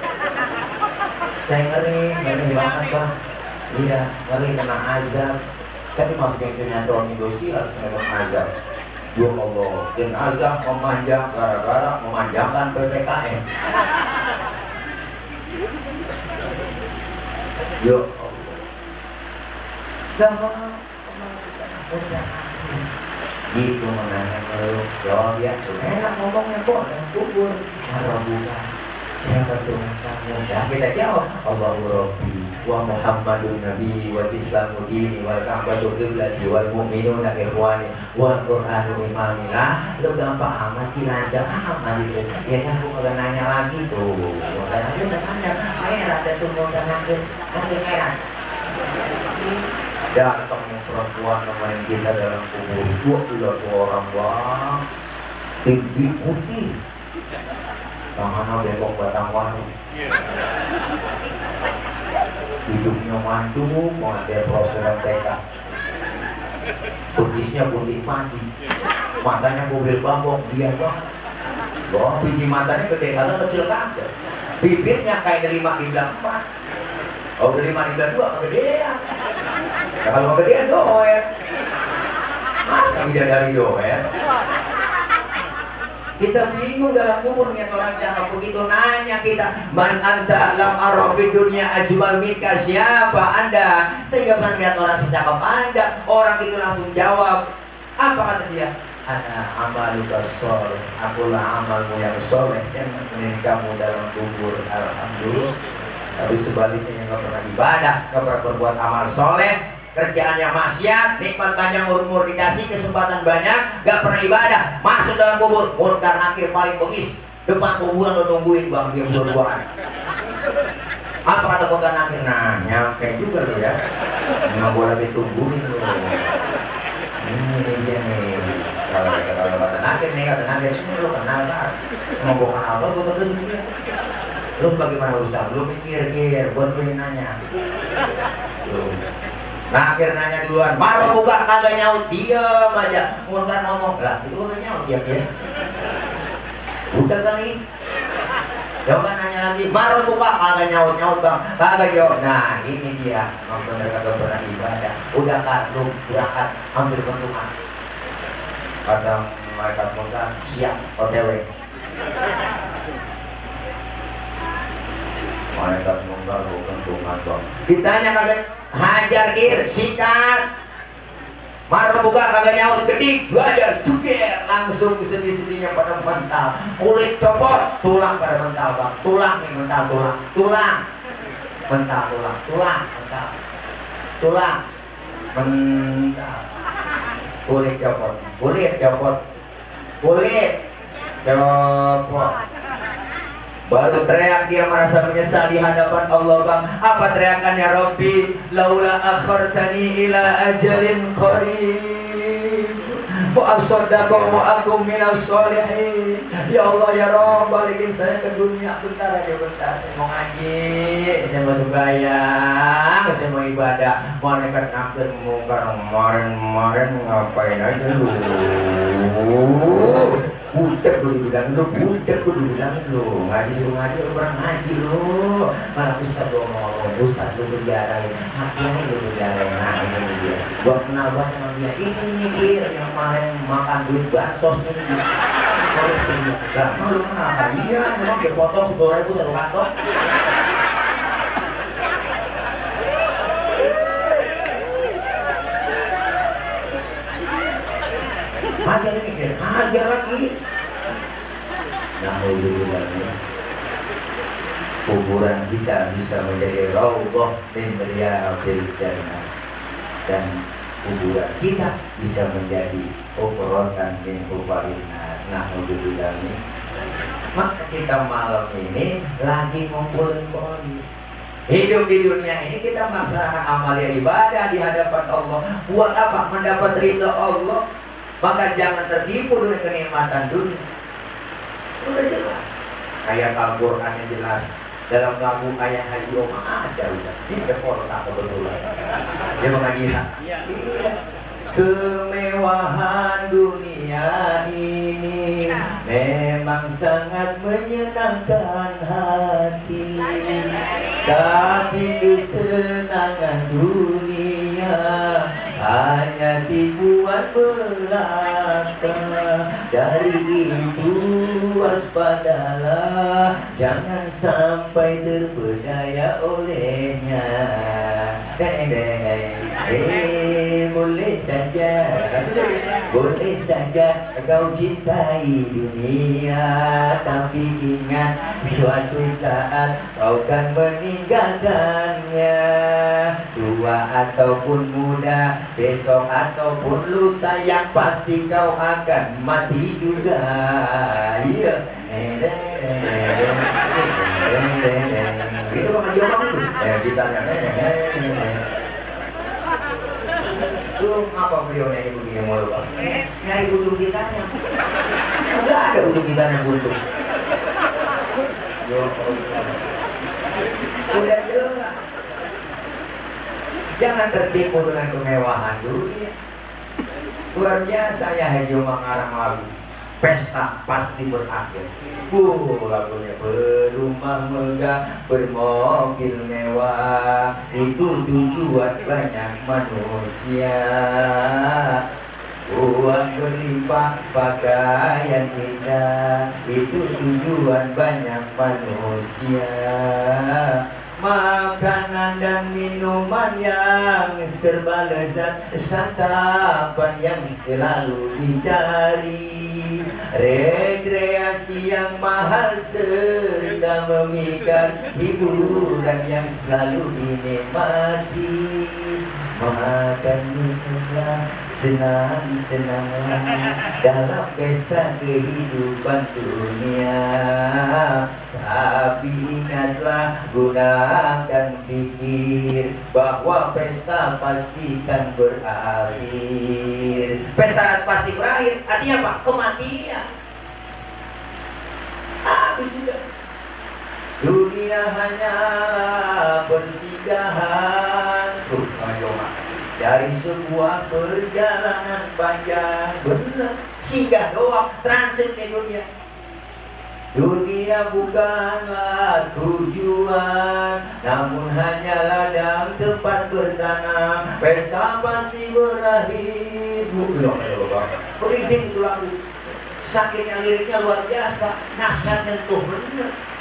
Saya ngeri banget Pak. Iya, ngeri kena azab. Tapi maksudnya sinetron Indosiar sinetron azab. Ya Allah, dan azab memanjang gara-gara memanjangkan PPKM. Ya Allah. Jangan gitu menanya meluk jawab ya enak ngomongnya kok yang kubur kalau bukan siapa Tuhan kamu ya kita jawab Allahu Rabbi wa Muhammadun Nabi wa Islamu dini wal Ka'batu qiblati wal mu'minuna ikhwani wal Qur'anu imami lah lu gampang amat sih lancar amat itu ya kan aku nggak nanya lagi tuh makanya dia nanya merah dan tunggu dan nanti merah datang yang perempuan nemenin kita dalam kubur 22 orang bang tinggi putih tangannya Depok Batang Wanu hidupnya manduk ada proses TK kutisnya putih padi matanya mobil bambong dia banget wah biji matanya gede kagak kecil kagak bibirnya kayak 5 dibilang 4 oh 5 dibilang 2 kegedean nah, kalau kegedean doer masa bidadari doer kita bingung dalam kubur niat orang jahat begitu nanya kita man anta lam arafid dunia ajmal minka siapa anda sehingga pernah lihat orang secakap anda orang itu langsung jawab apa kata dia ana amaluka soleh akulah amalmu yang soleh yang menemani kamu dalam kubur alhamdulillah. Tapi sebaliknya yang gak pernah ibadah, gak pernah berbuat amal soleh, kerjaannya maksiat, nikmat panjang umur dikasih kesempatan banyak, gak pernah ibadah, masuk dalam kubur, munkar nakir paling bengis, depan kuburan lo nungguin bang dia berdua. Apa kata munkar nakir? Nah nyampe juga lo ya, nggak boleh ditungguin lo. Ini dia nih, kalau kata nakir nih kata nakir, ini lo kenal kan? Mau bukan apa? Gue terus lu bagaimana usaha? Lu mikir, buat lu nanya. Nah akhir nanya duluan, marah buka kagak nyaut, diam aja. Munkar ngomong, lah itu kagak nyaut ya. Udah kali. Coba nanya lagi, marah buka kagak nyaut bang, kagak jawab. Nah ini dia, bener kagak pernah ibadah. Udah kan, lu berangkat ambil bentukan. Kata mereka munkar, siap OTW. Malaikat munkar bukan Tuhan bang. Ditanya kagak hajar kir, sikat. Marah buka kagak nyaut, gedik, hajar, cuger, langsung sedih-sedihnya pada mental. Kulit copot, tulang pada mental bang. Tulang nih mental, tulang. Mental, tulang, mental. Tulang, mental. Kulit copot, kulit copot. Baru teriak dia merasa menyesal di hadapan Allah bang. Apa teriakannya Rabbi? Laula akhartani ila ajalin qarib fa asaddaqu wa akum minas sholihin. Ya Allah ya Rabb, balikin saya ke dunia bentar aja bentar. Saya mau ngaji, saya mau sembahyang, saya mau ibadah. Malaikat nakir munkar kemarin ngapain aja lu? Budak lu dibilang lu ngaji suruh ngaji lu kurang ngaji lu malah ustad lu ngomong ustad lu berjarain haknya lu berjarain. Nah ini dia gua kenal banget sama dia ini dia yang kemarin makan duit bansos ini korupsi gak mau lu kenal kan? Iya memang dia potong 10.000 satu kantong. Hajar mikir, hajar lagi. Alhamdulillah, kuburan kita bisa menjadi raudhah min riyadil jannah dan kuburan kita bisa menjadi hufratan min hufarin nas. Alhamdulillah. Maka kita malam ini lagi ngumpulin poin. Hidup di dunia ini kita melaksanakan amal ibadah di hadapan Allah. Buat apa? Mendapat ridha Allah. Maka jangan tertipu dengan kenikmatan dunia. Udah jelas. Ayat Al-Quran yang jelas. Dalam lagu ayat Haji Omar ada udah. Ini ada korsa kebetulan. Dia mengaji. Iya. Kemewahan dunia ini memang sangat menyenangkan hati. Tapi kesenangan dunia hanya tipuan belaka. Dari itu waspadalah, jangan sampai terpedaya olehnya. Boleh saja kau cintai dunia, tapi ingat suatu saat kau kan meninggalkannya. Tua ataupun muda, besok ataupun lusa, yang pasti kau akan mati juga. Iya. Itu Bang Haji Omang itu. Gitarnya. Itu apa beliau nyanyi begini mulu Pak? Nyari ujung gitarnya. Enggak ada ujung gitarnya buntung. Udah jelas. Jangan tertipu dengan kemewahan dunia. Luar biasa ya Haji Omang ngarang lagu. Pesta pasti berakhir. Lagunya berumah megah, bermobil mewah, itu tujuan banyak manusia. Uang berlimpah, pakaian indah, itu tujuan banyak manusia. Makanan dan minuman yang serba lezat, santapan yang selalu dicari, rekreasi yang mahal serta memikat, hiburan yang selalu dinikmati. Makan minumlah, senang-senanglah dalam pesta kehidupan dunia. Tapi ingatlah, gunakan pikir bahwa pesta pasti kan berakhir. Pesta pasti berakhir, artinya apa? Kematian. Habis sudah. Dunia hanyalah persinggahan dari sebuah perjalanan panjang. Benar, singgah doang, transit di dunia. Dunia bukanlah tujuan, namun hanya ladang tempat bertanam. Pesta pasti berakhir. Merinding itu lagu. Sakitnya liriknya luar biasa, nasihatnya tuh benar.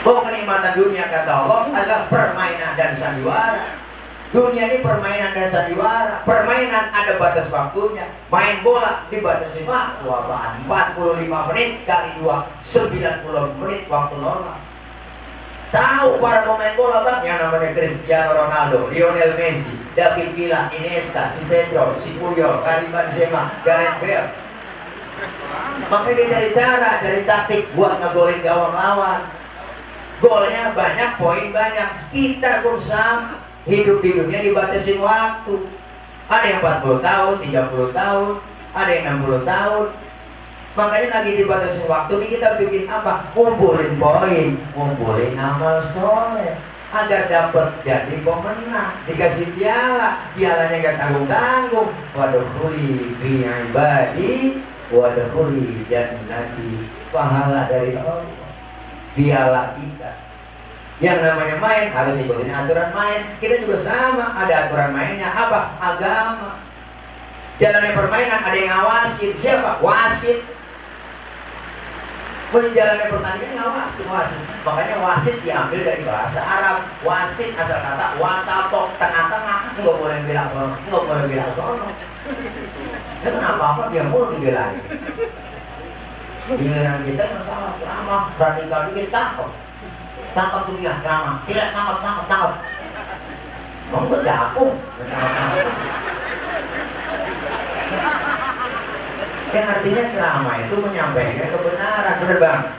Bahwa kenikmatan dunia kata Allah adalah permainan dan sandiwara. Dunia ini permainan dan sandiwara. Permainan ada batas waktunya. Main bola dibatasi waktu apaan? 45 menit kali 2, 90 menit waktu normal. Tahu para pemain bola Bang, yang namanya Cristiano Ronaldo, Lionel Messi, David Villa, Iniesta, si Pedro, si Puyol, Karim Benzema, Gareth Bale. Makanya dia cari cara, cari taktik buat ngegolin gawang lawan. Golnya banyak, poin banyak. Kita pun sama. Hidup di dunia dibatasi waktu. Ada yang 40 tahun, 30 tahun, ada yang 60 tahun. Makanya lagi dibatasi waktu ini kita bikin apa? Ngumpulin poin, ngumpulin amal soleh, agar dapat jadi pemenang, dikasih piala. Pialanya gak tanggung-tanggung. Wadkhuli fi ibadi wadkhuli jannati. Pahala dari Allah. Piala kita. Yang namanya main harus ikutin aturan main. Kita juga sama, ada aturan mainnya. Apa? Agama. Jalannya permainan ada yang ngawasin. Siapa? Wasit. Menjalannya pertandingan ngawasin, wasit. Makanya wasit diambil dari bahasa Arab. Wasit asal kata wasatok, tengah-tengah. Nggak boleh bilang sono, nggak boleh bilang sono. Ya kenapa apa dia mau dibelain? Giliran kita masalah ceramah radikal dikit tangkap tuh dia ceramah, tidak tangkap. Mau bergabung, yang artinya ceramah itu menyampaikan kebenaran, benar Bang?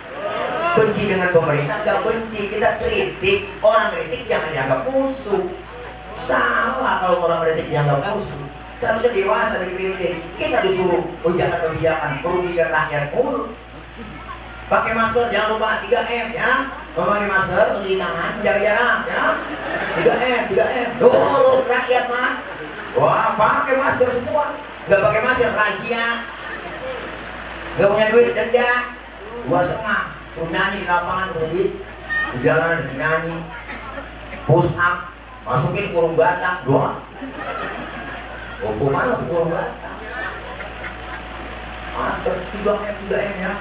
Benci dengan pemerintah nggak benci, kita kritik. Orang kritik jangan dianggap musuh. Salah kalau orang kritik dianggap musuh. Seharusnya dewasa dikritik. Kita disuruh ujakan kebijakan merugikan rakyat mulu. Pakai masker, jangan lupa 3M ya. Memakai masker, mencuci tangan, menjaga jarak ya. 3M. Dulu rakyat mah. Wah, pakai masker semua. Nggak pakai masker, razia. Gak punya duit denda 2,5. Terus nyanyi di lapangan punya duit, di jalanan nyanyi, push up, masukin kurung batang doang. Hukuman masuk kurung batang. Masker 3M ya.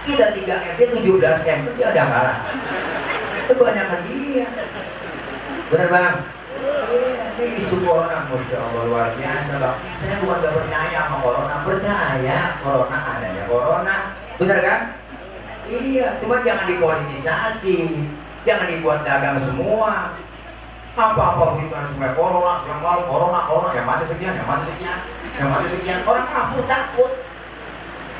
Kita 3M, dia 17M, pasti ada kalah. Kebanyakan dia. Bener bang? Ini isu corona, Masya Allah luar biasa bang. Saya bukan gak percaya sama corona, percaya corona adanya corona. Bener kan? Iya, cuma jangan dipolitisasi, jangan dibuat dagang semua. Apa-apa begitu semua corona, yang mati sekian, orang kabur takut.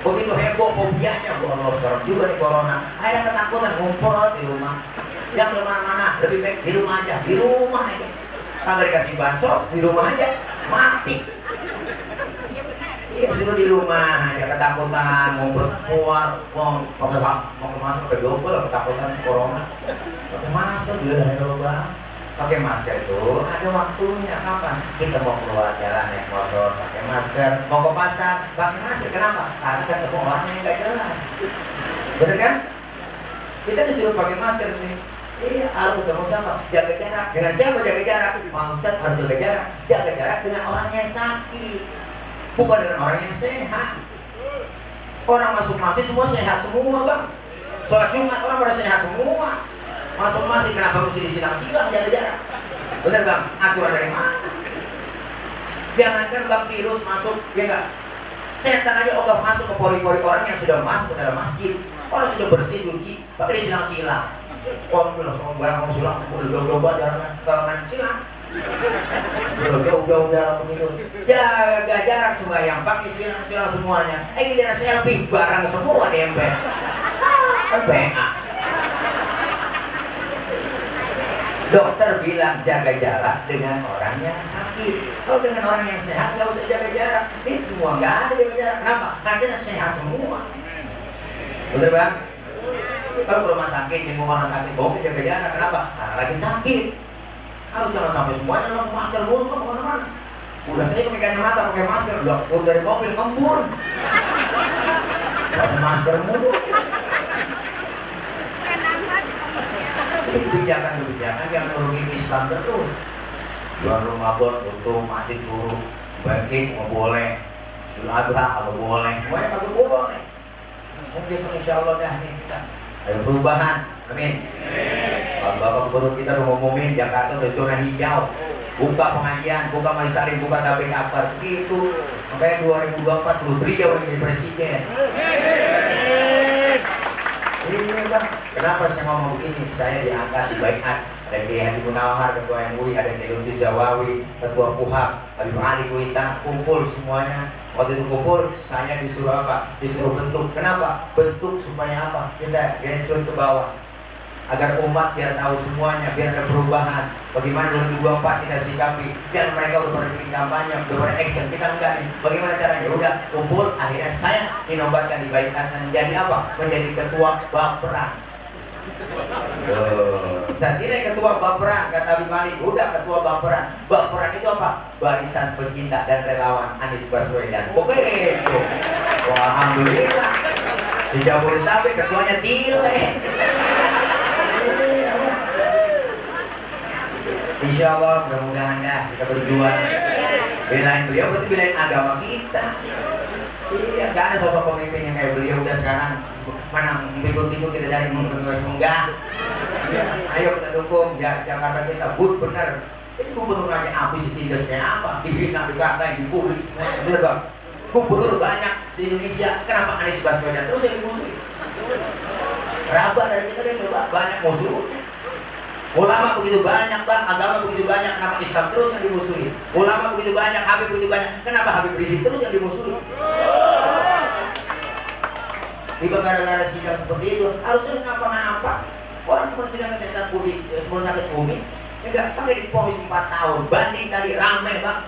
Begitu heboh fobianya, Allah sekarang juga nih corona. Ada ketakutan ngumpul di rumah. Jangan kemana-mana, lebih baik di rumah aja, Kagak dikasih bansos, di rumah aja, mati. Iya, suruh di rumah aja, ketakutan, ngumpul keluar, mau masuk ke double, ketakutan corona. Pakai masker juga ada bang. Pakai masker itu ada waktunya, kapan? Kita mau keluar jalan naik motor, pakai masker. Mau ke pasar, pakai masker. Kenapa? Karena ketemu orang yang nggak jelas. Bener kan? Kita disuruh pakai masker nih. Iya, harus ketemu siapa? Jaga jarak. Dengan siapa jaga jarak? Pak Ustadz harus jaga jarak. Jaga jarak dengan orang yang sakit, bukan dengan orang yang sehat. Orang masuk masjid semua sehat semua bang. Sholat Jumat orang pada sehat semua. Masuk masjid kenapa mesti disilang-silang jaga jarak? Bener bang? Aturan dari mana? Jangankan bang virus masuk, ya enggak? Setan aja ogah masuk ke pori-pori orang yang sudah masuk ke dalam masjid. Orang sudah bersih suci, tapi disilang-silang. Orang bilang sama barang kamu silang, udah jauh-jauh kalau main silang. Udah jauh-jauh begitu. Jaga jarak sembahyang, pakai silang-silang semuanya. Giliran selfie barang semua dempet. Kan PA. Dokter bilang jaga jarak dengan orang yang sakit. Kalau dengan orang yang sehat nggak usah jaga jarak. Ini semua nggak ada jaga jarak. Kenapa? Karena sehat semua. Bener bang? Kalau ke rumah sakit, yang rumah sakit, boleh jaga jarak. Kenapa? Karena lagi sakit. Harus jangan sampai semuanya dalam masker mulu kan kemana-mana. Udah saya pakai kacamata, pakai masker, udah turun dari mobil ngembun. Pakai masker mulu. Kebijakan yang merugikan Islam terus. Bulan Ramadan tutup, masjid turun, bagi nggak boleh, Idul Adha nggak boleh, semuanya nggak boleh. Mungkin insya Allah dah nih kita ada perubahan, amin. Bapak guru kita udah ngomongin Jakarta udah zona hijau, buka pengajian, buka majelis taklim, buka tablik akbar, gitu. Makanya 2024 beliau yang jadi presiden. Ini bang, kenapa saya ngomong begini? Saya diangkat di baiat. Ada Kiai Haji Munawar, Ketua MUI, ada Kiai Lutfi Zawawi, Ketua PUHAP, Habib Ali Kuita, kumpul semuanya. Waktu itu kumpul, saya disuruh apa? Disuruh bentuk. Kenapa? Bentuk supaya apa? Kita gestur ke bawah, agar umat biar tahu semuanya, biar ada perubahan. Bagaimana 2024 kita sikapi? Dan mereka udah pada bikin kampanye, udah pada action, kita enggak nih. Bagaimana caranya? Udah kumpul, akhirnya saya dinobatkan di baiat menjadi apa? Menjadi ketua Bapra. Saya kira ketua Bapra, kata Habib Ali, udah ketua Bapra. Bapra itu apa? Barisan Pencinta dan Relawan Anies Baswedan. Oke itu. Wah, alhamdulillah. Di Jabodetabek ketuanya Tile. Insya Allah mudah-mudahan dah kita berjuang. Belain beliau berarti belain agama kita. Iya, gak ada sosok pemimpin yang kayak beliau udah sekarang. Mana pintu-pintu kita cari menurut enggak. Ya, ayo kita dukung Jakarta kita, bener. Ini gubernur aja habis ditindas kayak apa? Dihina, dikatain, dibully. Bener bang? Gubernur banyak di Indonesia. Kenapa Anies Baswedan terus yang dimusuhi? Rabah dari kita dia banyak musuhnya. Ulama begitu banyak bang, agama begitu banyak, kenapa Islam terus yang dimusuhi? Ulama begitu banyak, Habib begitu banyak, kenapa Habib Rizik terus yang dimusuhi? Tiba gara-gara sidang seperti itu, harusnya kenapa-napa? Orang seperti sidang kesehatan umi, seperti sakit umi, enggak pakai diponis 4 tahun, banding tadi rame bang.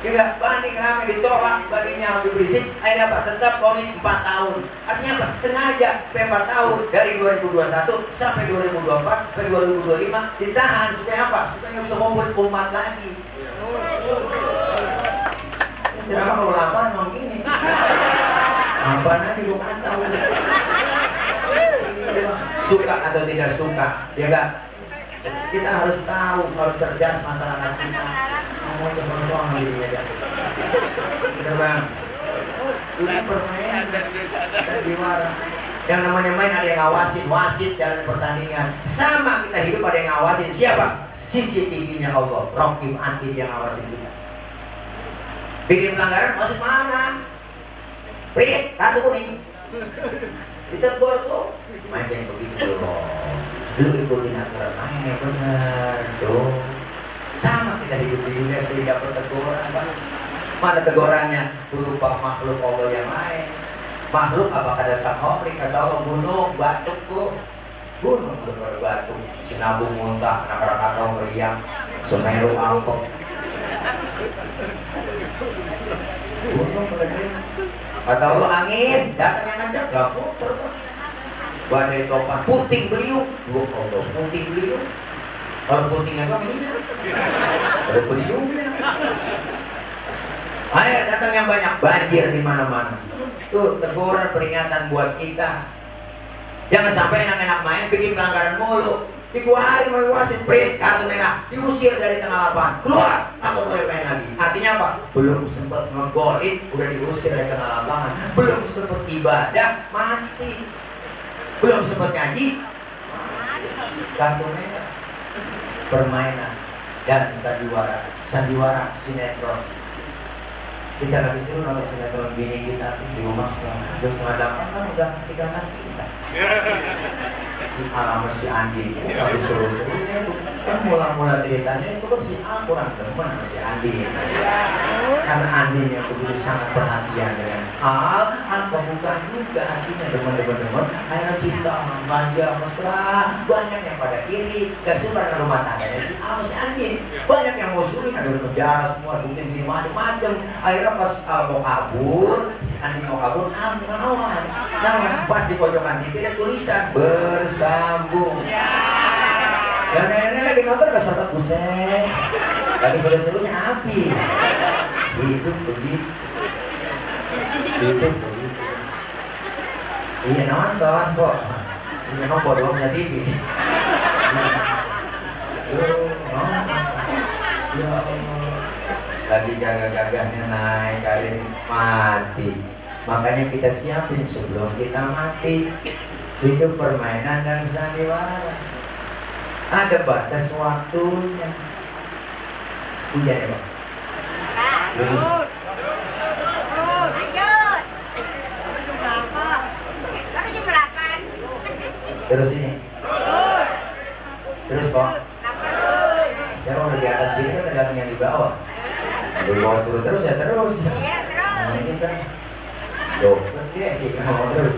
Enggak, banding rame ditolak baginya Habib Rizik, akhirnya apa? Tetap ponis 4 tahun. Artinya apa? Sengaja 4 tahun dari 2021 sampai 2024 sampai 2025 ditahan supaya apa? Supaya nggak bisa ngumpul umat lagi. Kenapa kalau lapar memang gini? Apa nanti gue kan tahu. Suka atau tidak suka, ya enggak? Kita harus tahu, harus cerdas masyarakat kita. Ngomong kosong-kosong dirinya dia. Bener bang? Ini permainan sandiwara. Yang namanya main ada yang ngawasin, wasit jalan pertandingan. Sama kita hidup ada yang ngawasin. Siapa? CCTV-nya Allah. Raqib Atid yang ngawasin kita. Bikin pelanggaran, wasit mana? Prit, kartu kuning. Ditegur tuh. Main yang begitu loh. Lu ikutin aturan main yang benar tuh. Sama kita hidup di dunia sehingga teguran bang. Mana tegurannya berupa makhluk Allah yang lain. Makhluk apakah dasar hoprik atau gunung, batuk tuh. Gunung besar batuk, sinabung muntah, Krakatau meriang, Semeru angkot. Gunung berarti. Atau lu angin, datang yang ngajak, gak puter. Badai topan, puting beliung. Allah, puting beliung. Kalau putingnya apa ini? Ada beliungnya. Ayo datang yang banyak, banjir di mana-mana. Tuh teguran peringatan buat kita. Jangan sampai enak-enak main bikin pelanggaran mulu. Dikeluarin mau wasit, prit, kartu merah, diusir dari tengah lapangan. Keluar, aku boleh main lagi. Artinya apa? Belum sempat ngegolin, udah diusir dari tengah lapangan. Belum sempat ibadah, mati. Belum sempat ngaji, kartu merah. Permainan dan sandiwara sinetron. Kita lagi seru nonton sinetron bini kita di rumah selama 2,8 kan udah tinggalkan kita. Si Al sama si Andi tapi seru-serunya itu kan mula-mula ceritanya itu kan si Al kurang demen sama si Andi. Karena Andi yang begitu sangat perhatian dengan Al bukan juga hatinya demen-demen akhirnya cinta, manja, mesra. Banyak yang pada kiri gak suka dengan rumah tangganya si Al sama si Andi. Banyak yang musuhin, ada di penjara semua, mungkin gini macam-macam. Akhirnya pas Al mau kabur, si Andi mau kabur, Al ngelawan. Nah, pas di pojokan TV ada tulisan bersambung. Dan nenek lagi nonton keserta buset. Lagi seru-serunya api. Hidup begitu. Hidup begitu. Iya nonton kok. Ini nonton doangnya TV. Ya Allah. Lagi gagah-gagahnya naik kali mati. Makanya kita siapin sebelum kita mati. Hidup permainan dan sandiwara. Ada batas waktunya. Hujan ya Pak? Lanjut. Baru jam 8. Terus ini. Terus kok. Ya kalau di atas bini kan tergantung yang di bawah. Di bawah suruh terus ya terus. Iya terus. Nah ini kan dokter dia sih mau terus.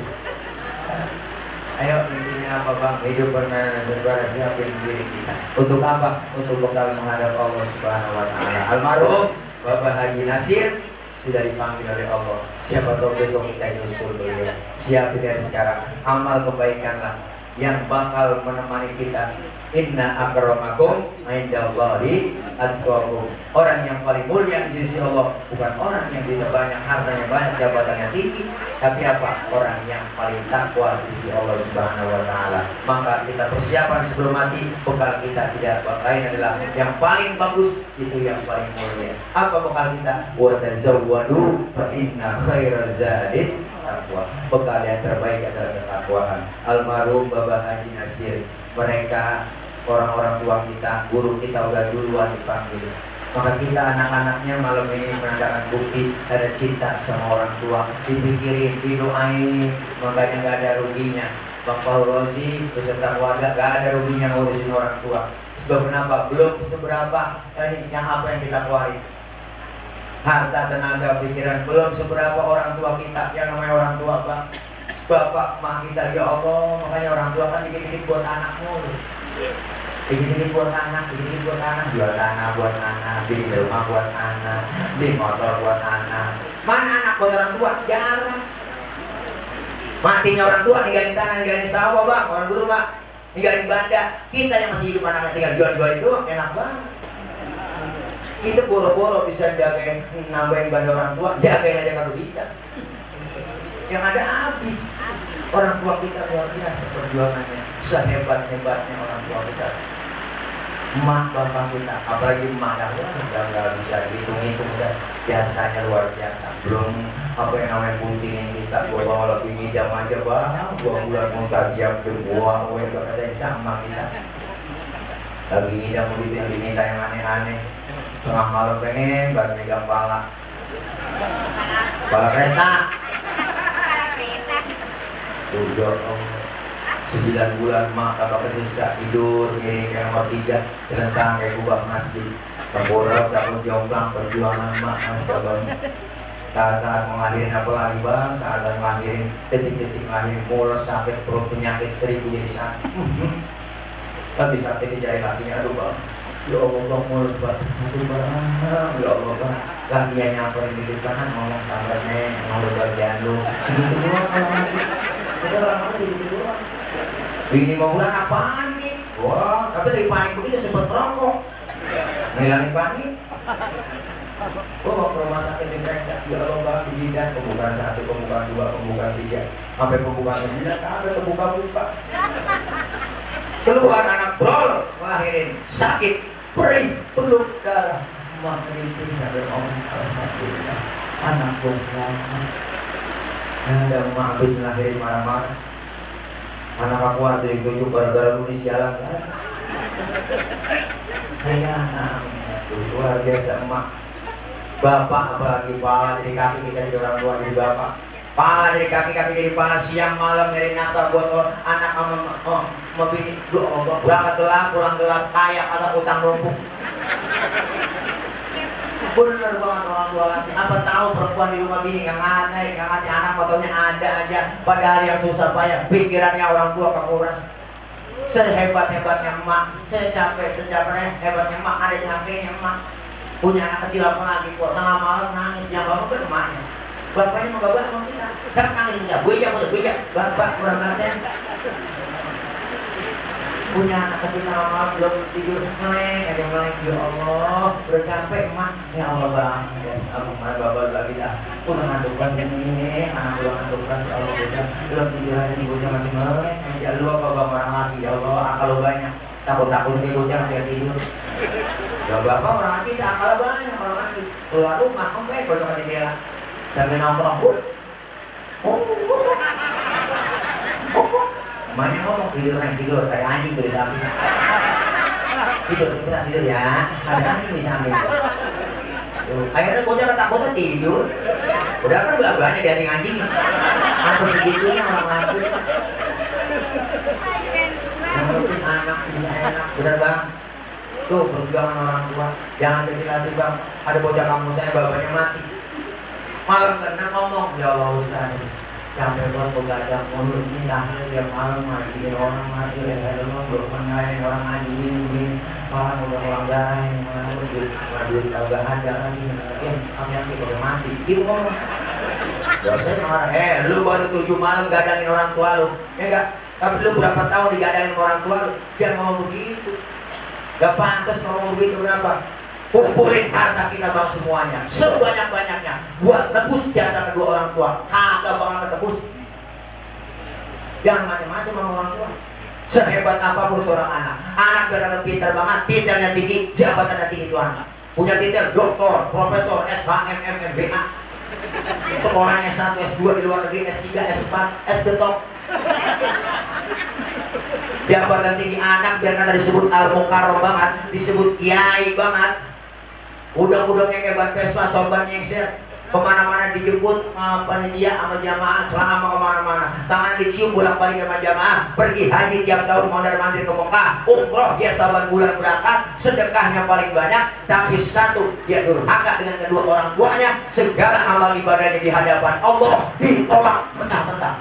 Ayo intinya apa bang? Hidup permainan dan sandiwara, siapin diri kita. Untuk apa? Untuk bekal menghadap Allah Subhanahu Wa Taala. Almarhum Bapak Haji Nasir sudah dipanggil oleh Allah. Siapa tahu besok kita nyusul beliau. Siapin dari sekarang. Amal kebaikanlah yang bakal menemani kita. Inna akramakum indallahi atqakum. Orang yang paling mulia di sisi Allah bukan orang yang duitnya banyak, hartanya banyak, jabatannya tinggi, tapi apa? Orang yang paling takwa di sisi Allah Subhanahu Wa Taala. Maka kita persiapan sebelum mati, bekal kita tidak lain adalah yang paling bagus, itu yang paling mulia. Apa bekal kita? Wa tazawwadu fa inna khairaz zadi taqwa. Bekal yang terbaik adalah ketakwaan. Almarhum Bapak Haji Nasir, mereka orang-orang tua kita, guru kita udah duluan dipanggil. Maka kita anak-anaknya malam ini menandakan bukti ada cinta sama orang tua. Dipikirin, didoain, makanya gak ada ruginya. Bang Faurozi beserta keluarga gak ada ruginya ngurusin orang tua. Sebab kenapa? Belum seberapa ini yang apa yang kita keluarin. Harta, tenaga, pikiran belum seberapa orang tua kita. Yang namanya orang tua Bang, bapak, mak kita, ya Allah. Makanya orang tua kan dikit-dikit buat anakmu. Dikit-dikit buat anak, dikit-dikit buat anak. Jual tanah buat anak, beli rumah buat anak, beli motor buat anak. Mana anak buat orang tua? Jarang. Matinya orang tua ninggalin tanah, ninggalin sawah Bang. Orang dulu Bang ninggalin banda. Kita yang masih hidup anaknya tinggal jual-jual itu enak banget. Kita boro-boro bisa jagain, nambahin banda orang tua, jagain aja kalau bisa. yang ada habis. Orang tua kita luar biasa perjuangannya, sehebat-hebatnya orang tua kita. Emak bapak kita, apalagi emak dah, udah nggak bisa dihitung-hitung, udah biasanya luar biasa. Belum apa yang namanya buntingin kita, gua bawa lagi ngidam aja bang, 2 bulan muntah tiap buang, gue gak ada yang sama kita. Lagi ngidam begitu yang diminta yang aneh-aneh, tengah malam pengen banget megang pala kereta. Udah 9 bulan mak kakak kesiksa tidur kayak nomor 3 terentang kayak kubah masjid tengkurap dapat jomplang perjuangan mak saat mengakhirin apa lagi bang, saat mengakhirin detik-detik mengakhirin mules sakit perut penyakit 1000 jadi sakit lagi sakit di jari kakinya aduh bang ya Allah bang mules banget aduh bang ya Allah bang kakinya nyamperin di depan ngomong sambalnya ngomong bagian lu segitu doang kita orang-orang segitu doang. Ini mau bulan apaan nih? Wah, tapi lagi panik begitu sempet rokok ngilangin panik. Oh, ke rumah sakit diperiksa, ya Allah bang, bidan pembukaan 1, pembukaan 2, pembukaan 3 sampai pembukaan 9, kagak terbuka-buka. Keluar anak brol, ngelahirin, sakit, perih, peluk darah, emak merinting, sampai ngomong alhamdulillah, anak gua selamat. Ada emak habis ngelahirin marah-marah. Anak aku ada yang tunjuk gara-gara lu sialan kan? Sayang, luar biasa emak. Bapak apalagi pala jadi kaki kita jadi orang tua jadi bapak. Pala jadi kaki jadi pala siang malam nyari nafkah buat anak sama bini. Doa berangkat gelap pulang gelap kaya ada utang numpuk. Bener banget orang tua kasih. Apa tahu perempuan di rumah bini nggak ngadai anak motornya ada aja. Padahal yang susah payah pikirannya orang tua kekuras. Sehebat-hebatnya emak, secapek-capeknya hebatnya emak, ada capeknya emak. Punya anak kecil apa lagi kok tengah malam nangis yang bangun ke emaknya. Bapaknya mau gak bangun kita, jangan nangis aja. Bujak, bapak kurang ngaten. Punya anak kecil tengah malam belum tidur melek ya Allah udah capek emak ya Allah bang ya aku mana babal lagi dah udah ngantukkan ini anak udah ngantukkan ya Allah udah belum tidur aja nih bocah masih melek ya lu apa bang orang lagi ya Allah akal lu banyak takut nih bocah nanti tidur ya bapak orang lagi akal banyak orang lagi keluar rumah kempes bocah masih bela sambil nongkrong Emaknya ngomong tidur kayak anjing tuh di samping. Tidur ya, ada anjing di samping. Akhirnya bocah ketakutan tidur. Udah kan banyak di anjing. Apa segitunya orang laki. Yang penting anak bisa enak, bener bang. Tuh perjuangan orang tua. Jangan kecil-kecil bang. Ada bocah kamu saya bapaknya mati. Malam kena ngomong ya Allah Ustaz. Sampai buat begadang mulut ini lahir dia malam mati orang mati ya belum mengain orang mati ini malah udah orang lain malah udah kagak ada lagi kami yang udah mati gitu ngomong dosen marah lu baru 7 malam gadangin orang tua lu ya enggak tapi lu berapa tahun digadangin orang tua lu jangan ngomong begitu gak pantas ngomong begitu kenapa kumpulin harta kita bang semuanya sebanyak-banyaknya buat tebus jasa kedua orang tua kagak bakal ketebus jangan macam-macam sama orang tua sehebat apapun seorang anak berada pintar banget titelnya tinggi jabatannya tinggi tuh anak punya titel doktor, profesor, SHM, MBA sekolahnya S1, S2 di luar negeri, S3, S4, S-Getok jabatan tinggi anak biar kata disebut al-mukarram banget disebut kiai banget udang-udangnya kayak ban Vespa, sorban nyengser kemana-mana dijemput panitia sama jamaah selama kemana-mana tangan dicium bolak-balik sama jamaah pergi haji tiap tahun mondar-mandir ke Mekah umroh dia saban bulan berangkat sedekahnya paling banyak tapi satu dia durhaka dengan kedua orang tuanya segala amal ibadahnya di hadapan Allah ditolak mentah-mentah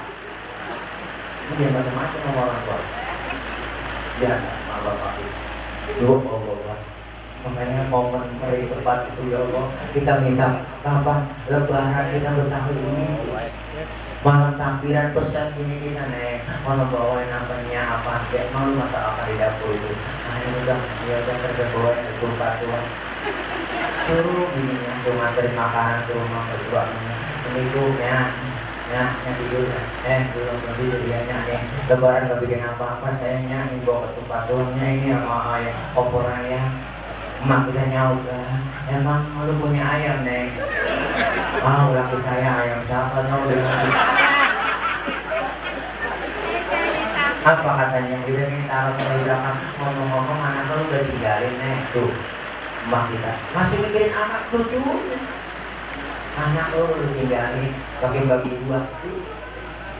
ini macam-macam sama orang tua ya bapak ibu Allah makanya momen hari tepat itu ya Allah kita minta kapan lebaran kita bertahun ini malam takbiran pesan gini kita nih mau bawain apanya apa kayak mau masak apa di dapur itu nah ini udah kerja bawain itu patuan suruh gini ya tuh nganterin makanan ke rumah kedua ini tuh ya tidur belum tidur dia lebaran gak bikin apa-apa sayangnya ini bawa ke tempat doangnya ini sama ayam opor ayam emak kita nyaut kan emang lu punya ayam neng laki saya ayam siapa tau dengan apa katanya udah nih taruh di belakang ngomong-ngomong anak lu udah tinggalin neng tuh emak kita masih mikirin anak cucu anak lu tinggalin bagi-bagi dua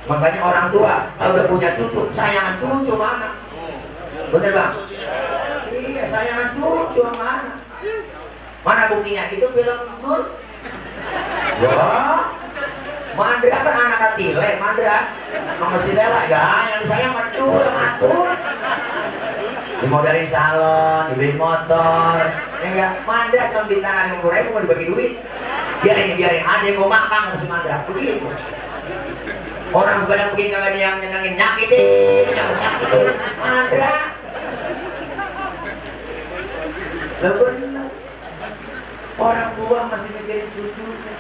makanya orang tua kalau udah punya cucu sayangan cucu mana bener bang iya sayangan cucu mana buktinya itu film Dul wah Mandra kan anak katile Mandra sama si Lela ya yang disayang mancur matur dimodalin salon dibeliin motor ya enggak Mandra cuma beli tanah yang murah mau dibagi duit biarin ada yang mau makan sama si Mandra begitu orang banyak begini kagak ada yang nyenengin nyakitin Mandra bener orang tua masih mikirin cucunya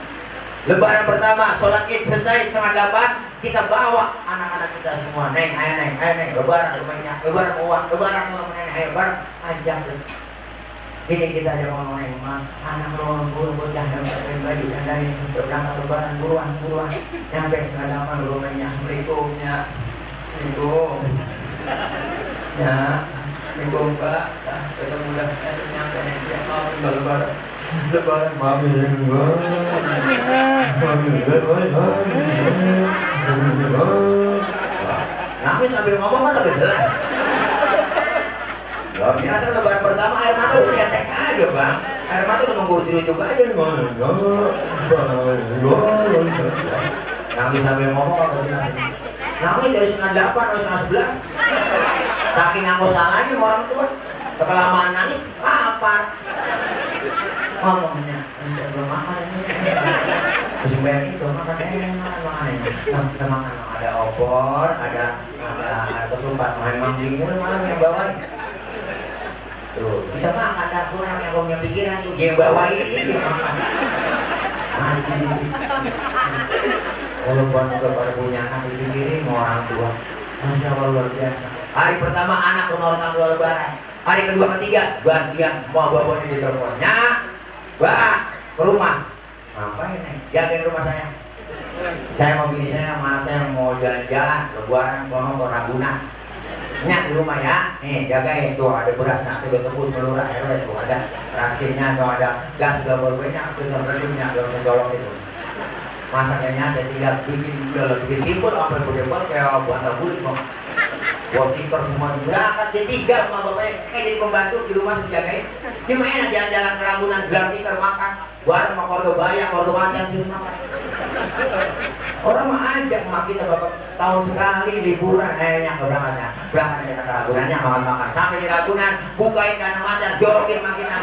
lebaran pertama sholat id selesai 7:30 kita bawa anak-anak kita semua neng lebaran rumahnya lebaran uang lebaran nenek ayo bareng ajak ini kita aja ngomong neng anak lo buru jangan pakai baju dan dari berangkat lebaran buruan nyampe 7:30 rumahnya assalamualaikumnya ya Assalamualaikum Pak, ketemu dah nyampe dia mau lebaran mami nangis sambil ngomong kan lebih jelas luar biasa lebaran pertama air mata udah ketek aja bang air mata udah menggurujuk aja nangis sambil ngomong kan lebih nangis dari 9:30 sampai 11 saking aku salahnya sama orang tua kelamaan nangis apa ngomongnya belum makan ini musim bayar itu makan ada opor ada ketupat memang bingung malam yang bawain tuh kita makan ada kurang yang punya pikiran tuh dia bawain ini makan masih kalau buat pada punya anak dipikirin orang tua Masya Allah luar biasa hari pertama anak menolak tanggal lebaran hari kedua ketiga gantian mau bawanya di teleponnya ke rumah ngapain nih jagain rumah saya mau bini saya sama anak saya mau jalan-jalan lebaran ke Ragunan nyak di rumah ya nih jagain tuh ada beras nasi udah tebus melurah tuh ada raskinnya tuh ada gas double-nya tuh tentunya dalam mencolok itu masaknya saya tinggal bikin timbul sampai berdebat kayak buat bulit mau buat tikar semua berangkat jadi 3 sama bapaknya kayak jadi pembantu di rumah dijagain ini main jalan-jalan ke Ragunan gelar tikar makan bareng sama keluarga bayang keluarga macan di rumah orang mah ajak emak kita bapak tahun sekali liburan yang berangkat aja ke Ragunannya makan sampai di Ragunan bukain kanan macan jorokin makinan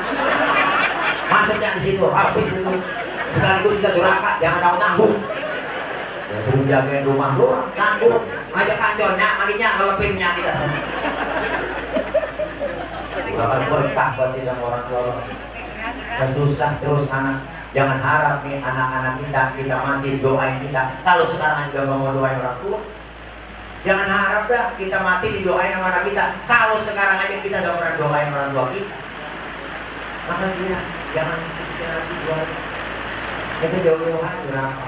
masuknya di situ habis itu sekaligus kita duraka jangan tahu tanggung ya suruh jagain rumah doang tanggung ajak kantornya maninya ngelepinnya kita bakal berkah buat kita orang tua susah terus anak jangan harap nih anak-anak kita mati doain kita kalau sekarang juga mau doain orang tua jangan harap dah kita mati didoain sama anak kita kalau sekarang aja kita gak pernah doain orang tua kita maka dia jangan kita nanti doain itu jauh-jauh aja berapa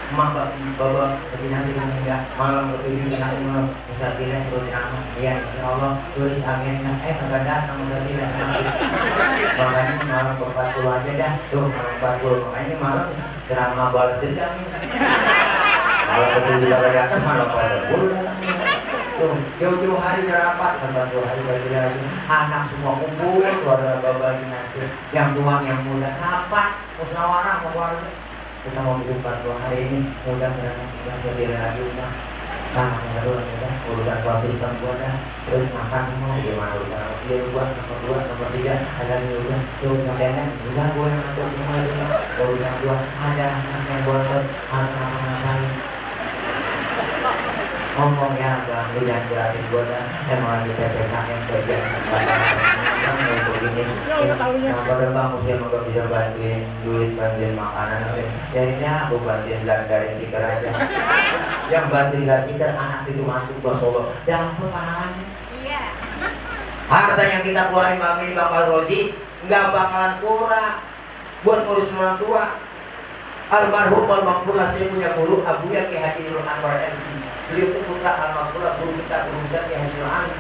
emak bapak ketinasi enggak malam kepingin satu malam musafirnya terus ramah iya insya Allah tulis agennya kagak datang musafirnya makanya malam ke 40 aja dah tuh malam 40 makanya malam ceramah balas dendam malam kepingin kagak datang malam pada bulan tuh jauh-jauh hari berapat 40 hari lagi anak semua kumpul keluarga bapak dinasti yang tua yang muda rapat musyawarah sama keluarga kita mau bikin 40 hari ini mudah-mudahan berdiri lagi rumah urusan soal sistem gua dah terus makan semua gimana urusan dia buat nomor 3 ada nih udah tuh sampean udah gua yang ngatur semua itu urusan gua ada anak yang gua ngatur ngapain ngomong ya bang, lu jangan berarti gue dah emang lagi PPKM yang kerja kan kayak begini nah pada bang usia emang gak bisa bantuin duit, bantuin makanan jadinya aku bantuin dari tikar aja yang bantuin dari tikar anak itu mantu gua solo jangan pengalamannya Iya. harta yang kita keluarin bang ini Bapak Rozi nggak bakalan kurang buat ngurus orang tua. Almarhum almarhumah saya punya guru Abu Ki Haji Nurul Anwar MC. Beliau itu putra almarhumah guru kita Guru Besar Ki Haji Nurul Anwar.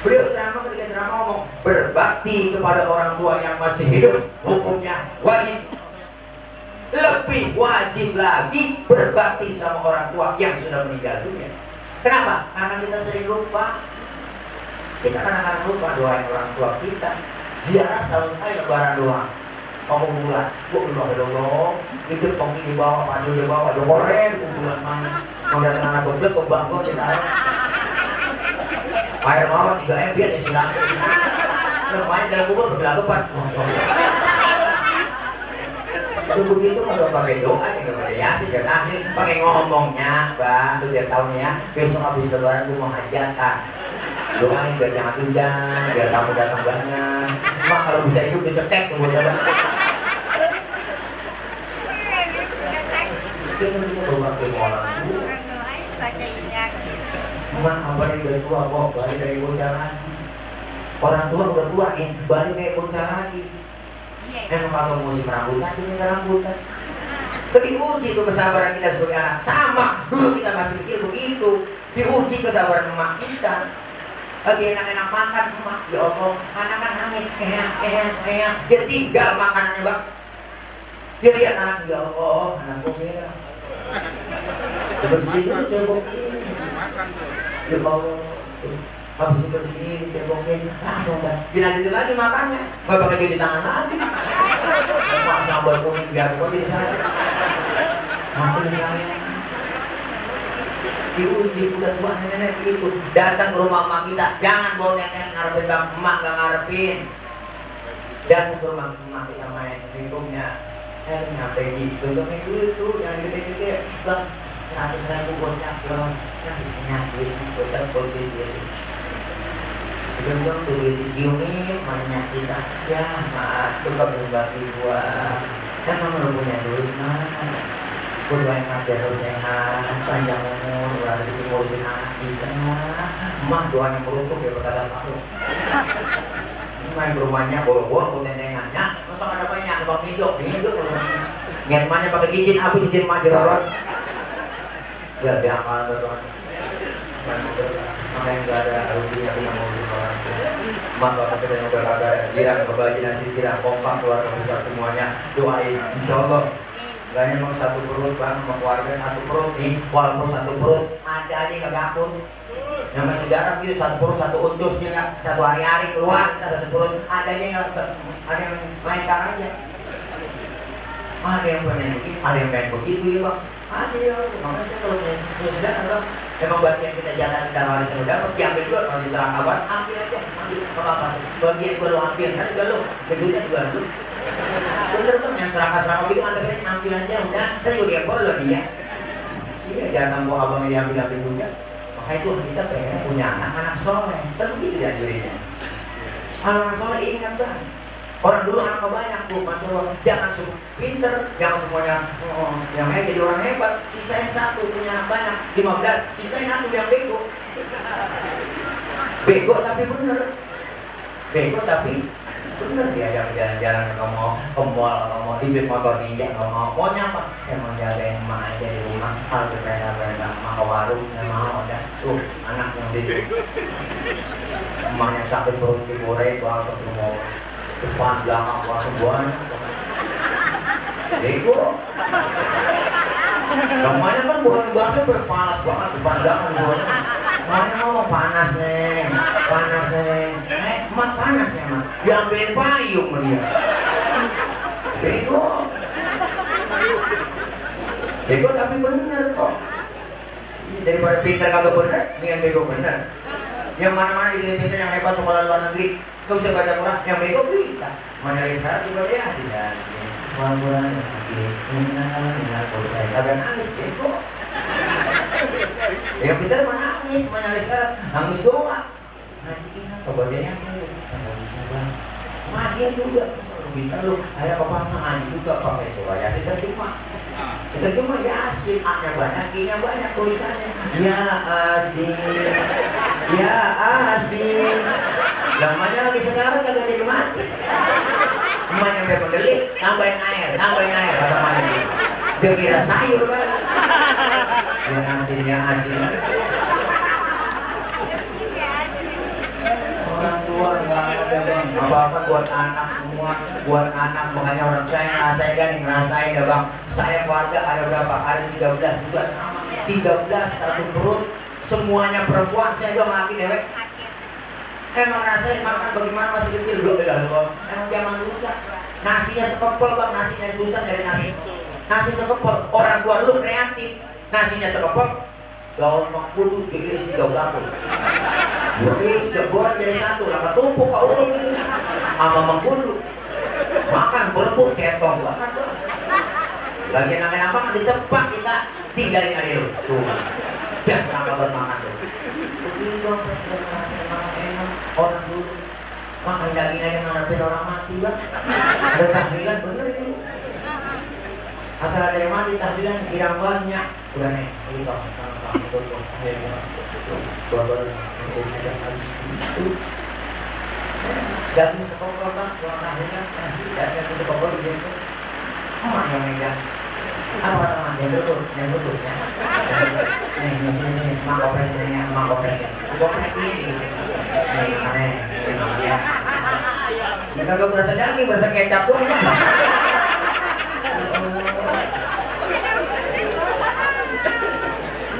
Beliau ceramah ketika ceramah ngomong berbakti kepada orang tua yang masih hidup hukumnya wajib. Lebih wajib lagi berbakti sama orang tua yang sudah meninggal dunia. Kenapa? Karena kita sering lupa. Kita kadang-kadang lupa doain orang tua kita. Ziarah setahun sekali lebaran doang. Mau bulan, gua belum dong, hidup kopi di bawah, maju di bawah, ada goreng, bulan mana? Mau dasar anak goblok, kebang gua kita. Air mawar 3 biar silang. Lumayan dalam kubur berlakukan. Itu begitu kalau pakai doa, tidak pakai yasin dan akhir, pakai ngomongnya, bang, tuh dia tahunya ya. Besok habis lebaran gua mau hajatan. Doain biar jangan hujan, biar tamu datang banyak. Mak kalau bisa hidup dicetek tunggu jalan. Kita coba ke orang dulu. Mak apa yang dari tua kok balik dari bocah lagi. Orang tua udah tua nih, balik kayak bocah lagi. Emang kalau musim rambutan, ini rambutan. Tapi diuji tuh kesabaran kita sebagai anak. Sama dulu kita masih kecil begitu. Diuji kesabaran emak kita. Lagi enak-enak makan emak, ya Allah, anak kan nangis, dia tinggal makanannya bang. Dia lihat anak, ya Allah, anakku merah. Bersihin ceboknya, ya Allah, habis dibersihin ceboknya, langsung kan. Dilanjutin lagi makannya, gak pakai cuci tangan lagi. Mak sambal kuning jago di sana. Makin yang diuji udah tua nenek itu datang ke rumah emak kita jangan bawa nenek ngarepin bang emak gak ngarepin datang ke rumah emak kita main lingkupnya nyampe gitu tuntungnya dulu tuh yang gede-gede bang 100.000 bocah bang kasih penyakit bocah polisi itu dong tuh diciumin banyak kita ya mak coba berbagi gua kan kamu punya duit mana gua doain aja harus sehat panjang umur lalu ngurusin anak bisa emak doanya meruntuh ya berkata aku main ke rumahnya bawa-bawa tendengannya masa ada banyak bang hidup niat emaknya pakai cincin habis cincin emak jerorot ya dia akan berdoa makanya nggak ada ruginya punya ngurusin orang emak bapak kita yang udah kagak girang berbagi nasi girang kompak keluarga besar semuanya doain insyaallah. Gak memang satu perut bang, sama keluarga satu perut nih, walaupun satu perut ada aja yang gabung. Yang masih jarang gitu satu perut satu utusnya ya, satu hari-hari keluar kita satu perut ada aja ada yang main aja. Ada yang pengen begitu, ada yang pengen begitu ya bang. Ada ya, makanya kalau sudah bang, memang bagian kita jalan kita waris yang dapat diambil juga kalau diserang kawan, ambil aja, ambil apa-apa. Bagian gue lo ambil, kan juga lo, bedanya juga lo. Bener tuh yang serakah-serakah gitu antara ambil aja udah kan juga dia lo dia iya jangan mau abangnya diambil juga makanya itu kita pengen punya anak-anak soleh tentu gitu ya dirinya anak-anak soleh ingat bang orang dulu anak banyak tuh masya Allah jangan semua pinter jangan semuanya yang jadi orang hebat sisain satu punya anak banyak 15 sisain satu yang bego tapi bener bego tapi bener dia yang jalan-jalan ke mall mau di motor ninja maunya apa saya mau jagain emak aja di rumah kalau berpindah emak ke warung saya mau udah tuh anak yang di emaknya sakit perut digoreng langsung ke mall depan belakang langsung buahnya bego emaknya kan bukan bahasa berpanas banget depan belakang buahnya emaknya ngomong panas neng emak panas ya emak diambilin payung sama dia bego tapi bener kok daripada pintar kagak bener dengan bego bener yang mana-mana jadi pintar yang hebat sekolah luar negeri gak bisa baca Quran yang bego bisa mana lagi sekarang juga dia sih dan Quran lagi kagak nangis bego Yang pintar mah nangis nangis doang. Nanti apa badannya saya nggak bisa bang. Makin juga bisa lu. Ayo kepaksa juga pakai surah Yasin terjemah. Terjemah Yasin, A-nya banyak, I-nya banyak tulisannya. Ya Asin, ya Asin. Namanya lagi sekarang kagak jadi mati. Emak nyampe pendelik, nambahin air kata mandi. Dia kira sayur kan. Ya asin. Orang tua nggak ada bang. Apa-apa buat anak semua, buat anak. Makanya orang saya ngerasain ya bang. Saya keluarga ada berapa? Ada 13 juga sama. 13 satu perut. Semuanya perempuan, saya doang laki dewek. Emang rasain makan bagaimana masih kecil belum loh. Emang zaman susah. Nasinya sekepel bang, nasinya susah dari nasi. Nasi sekepel, orang tua lu kreatif. Nasinya sekepel, daun mengkudu diiris 3 bakul. Diiris goreng jadi satu, lama tumpuk kau urut gitu. Sama mengkudu. Makan berebut ketong banget bang. Lagi namanya apa di tempat kita tinggalin aja lu. Tuh, jangan kabar makan tuh. Begitu orang dulu makan daging aja ngadepin orang mati bang. Ada tahlilan bener ini. Asal ada yang mati tahlilan kirang banyak. Udah nih, ini kok daging sekopel bang, orang tahlilan nasi daging sekopel gitu. Mana yang megang? Apa teman yang tutup ya? Nih, mangkopeng. Koprek ini. Nih, aneh. Ya. Jika gak berasa daging, berasa kecap pun.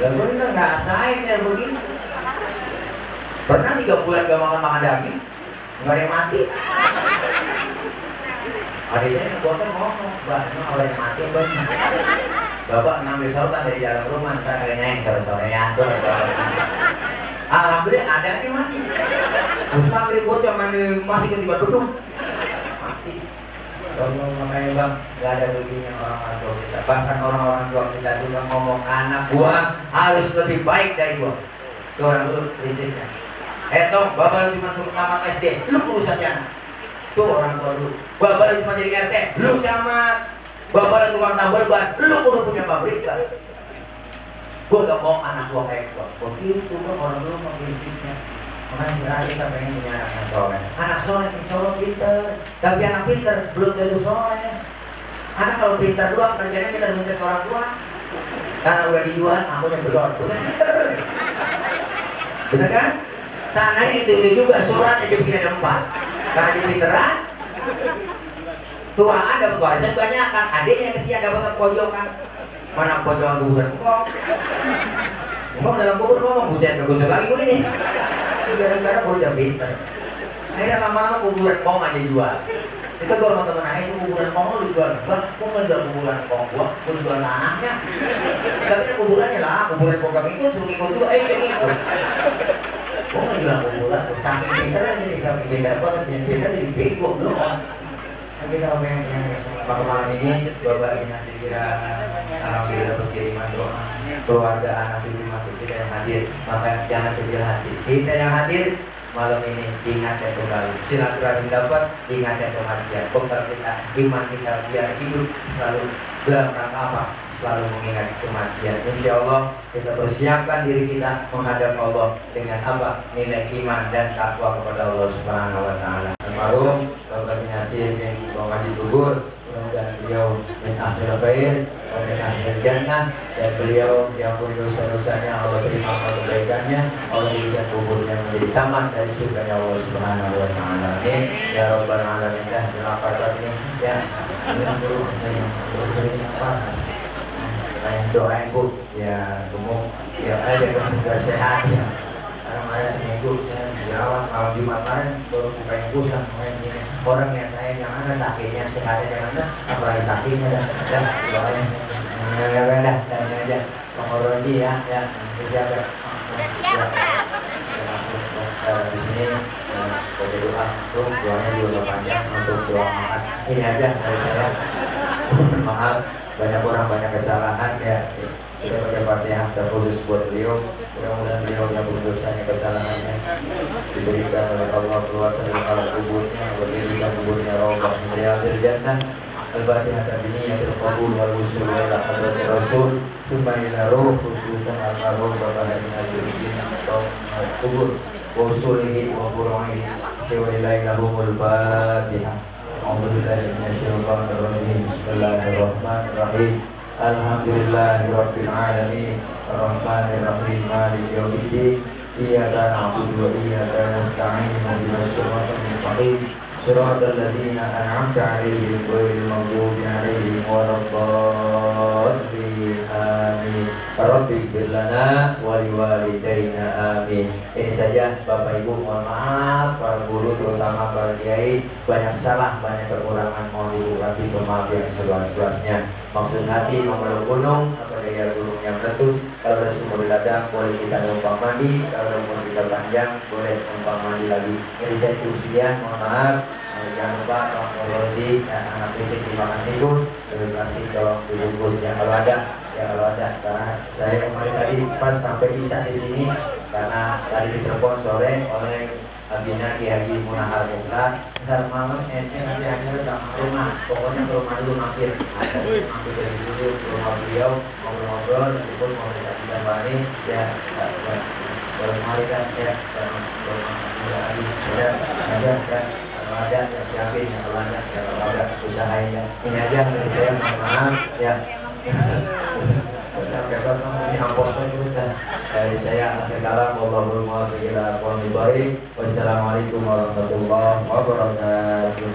Gak bener, gak asain ya begini. Pernah 3 bulan gak makan daging, gak ada yang mati. Adik saya ngebuatnya ngomong, Mbak, ini kalau yang mati Mbak. Bapak ngambil sautan dari dalam rumah, ntar kayaknya yang sore-sorean tuh. Alhamdulillah ada yang mati. Terus maghrib bocah masih ketiba duduk mati. Kalau makanya bang, nggak ada ruginya orang-orang tua kita. Bahkan orang-orang tua kita juga ngomong anak gua harus lebih baik dari gua. Itu orang dulu prinsipnya. Toh, bapak cuma suruh tamat SD, lu urusan anak. Tuh orang tua dulu. Bapak cuma jadi RT, lu camat. Bapak tukang tambal ban, lu udah punya pabrik kan? Gua gak mau anak gua kayak gua. Begitu bang, orang dulu mau prinsipnya. Makanya kita pengen punya anak yang soleh. Anak soleh, insya Allah pinter. Tapi anak pinter belum tentu soleh. Anak kalau pinter doang kerjanya kita minta ke orang tua. Karena udah dijual, aku yang belum. Bukan pinter. Bener kan? Tanahnya itu juga surat aja bikin ada 4. Karena dia pinteran. Tuaan dapat warisan banyak kan. Adiknya kesian dapat pojokan. Mana pojokan kuburan kok? Kok dalam kubur ngomong buset bergusur lagi gue ini. Gara-gara gue udah pinter. Akhirnya lama-lama kuburan kong aja jual. Itu gue sama temen itu kuburan kong lu jual. Bah, gue nggak jual kuburan kong gue jual tanahnya. Tapi kuburannya lah, kuburan kong itu suruh ikut juga, ikut. Gue nggak jual kuburan, saking pinter aja nih, saking pinter banget, pinter jadi bego belum. Tapi kalau pengen pada malam ini Bapak lagi ngasih kira alhamdulillah berkiriman doa keluarga anak cucu mantu kita yang hadir, maka jangan kecil hati. Kita yang hadir malam ini ingat dan kembali silaturahim dapat, ingat dan kematian. Bekal kita, iman kita biar hidup selalu dalam rangka apa? Selalu mengingat kematian. Insya Allah kita persiapkan diri kita menghadap Allah dengan apa? Nilai iman dan takwa kepada Allah Subhanahu Wa Taala. Almarhum Bapak Yasin bin Muhammad Gugur, mudah-mudahan beliau min ahlil khair wa min ahlil jannah, dan beliau diampuni dosa-dosanya, Allah terima kebaikannya, Allah jadikan kuburnya menjadi taman dari surganya Allah Subhanahu Wa Taala. Amin ya rabbal alamin. Dah berapa ini ya. Doain Bu ya, gemuk ya, biar sehat ya. Saya seminggu saya dirawat, malam Jumat kemarin baru buka yang pusat. Orang yang saya jangan ada sakitnya, sehatnya jangan ada, apalagi sakitnya dah doain dah aja pengorosi ya dijaga. Udah siap Pak? Di sini baca doa untuk doanya juga panjang untuk doa makan. Ini aja dari saya. Maaf, banyak orang banyak kesalahan ya. Kita baca Fatihah terkhusus buat beliau. Mudah-mudahan beliau mengampuni dosanya, kesalahannya, diberikan oleh Allah keluasan dari alam kuburnya, berdirikan kuburnya rombak riyadil jannah. Al-Fatihah tabini yang terkabul wal usul ila hadratir rasul summa ila ruh khususan al-marhum Bapak Haji Nasiruddin atau kubur wa usulihi wa furu'ihi syawilai lahumul Fatihah. A'udzubillahi minasyaitonir rajim. Bismillahirrahmanirrahim. Alhamdulillahirabbil alamin. Arrahmanir rahim. Maliki yaumiddin. Iyyaka na'budu wa iyyaka nasta'in. Ihdinas siratal mustaqim. Shiratal ladzina an'amta 'alaihim ghairil maghdubi 'alaihim waladdallin. Amin. Rabbi ighfir lana wa liwalidayna. Amin. Ini saja Bapak Ibu, mohon maaf para guru terutama para kiai, banyak salah, banyak kekurangan, mohon diberkati pemaaf yang seluas-luasnya. Maksud hati memeluk gunung, apa daya gunung yang meletus. Kalau ada sumur di ladang boleh kita numpang mandi, kalau umur kita panjang boleh numpang mandi lagi. Jadi saya usia, mohon maaf. Jangan lupa tolong Rozi dan anak kritik dimakan tikus, lebih plastik tolong dibungkus ya kalau ada, karena saya kemarin tadi pas sampai Isa di sini karena tadi ditelepon sore oleh Abina Ki Haji Munahar Muklat. Ntar malam nanti akhirnya datang ke rumah, pokoknya ke rumah dulu mampir dari dulu ke rumah beliau ngobrol-ngobrol, meskipun mau kita bisa balik ya kemarin kan ya lagi ada kalau ada ya siapin, ya kalau ada usahain ya. Ini aja dari saya, mohon maaf ya. Besok ini amposnya juga dari saya. Akhir kalam, wallahul muwaffiq ila aqwamit thoriq. Wassalamualaikum warahmatullahi wabarakatuh.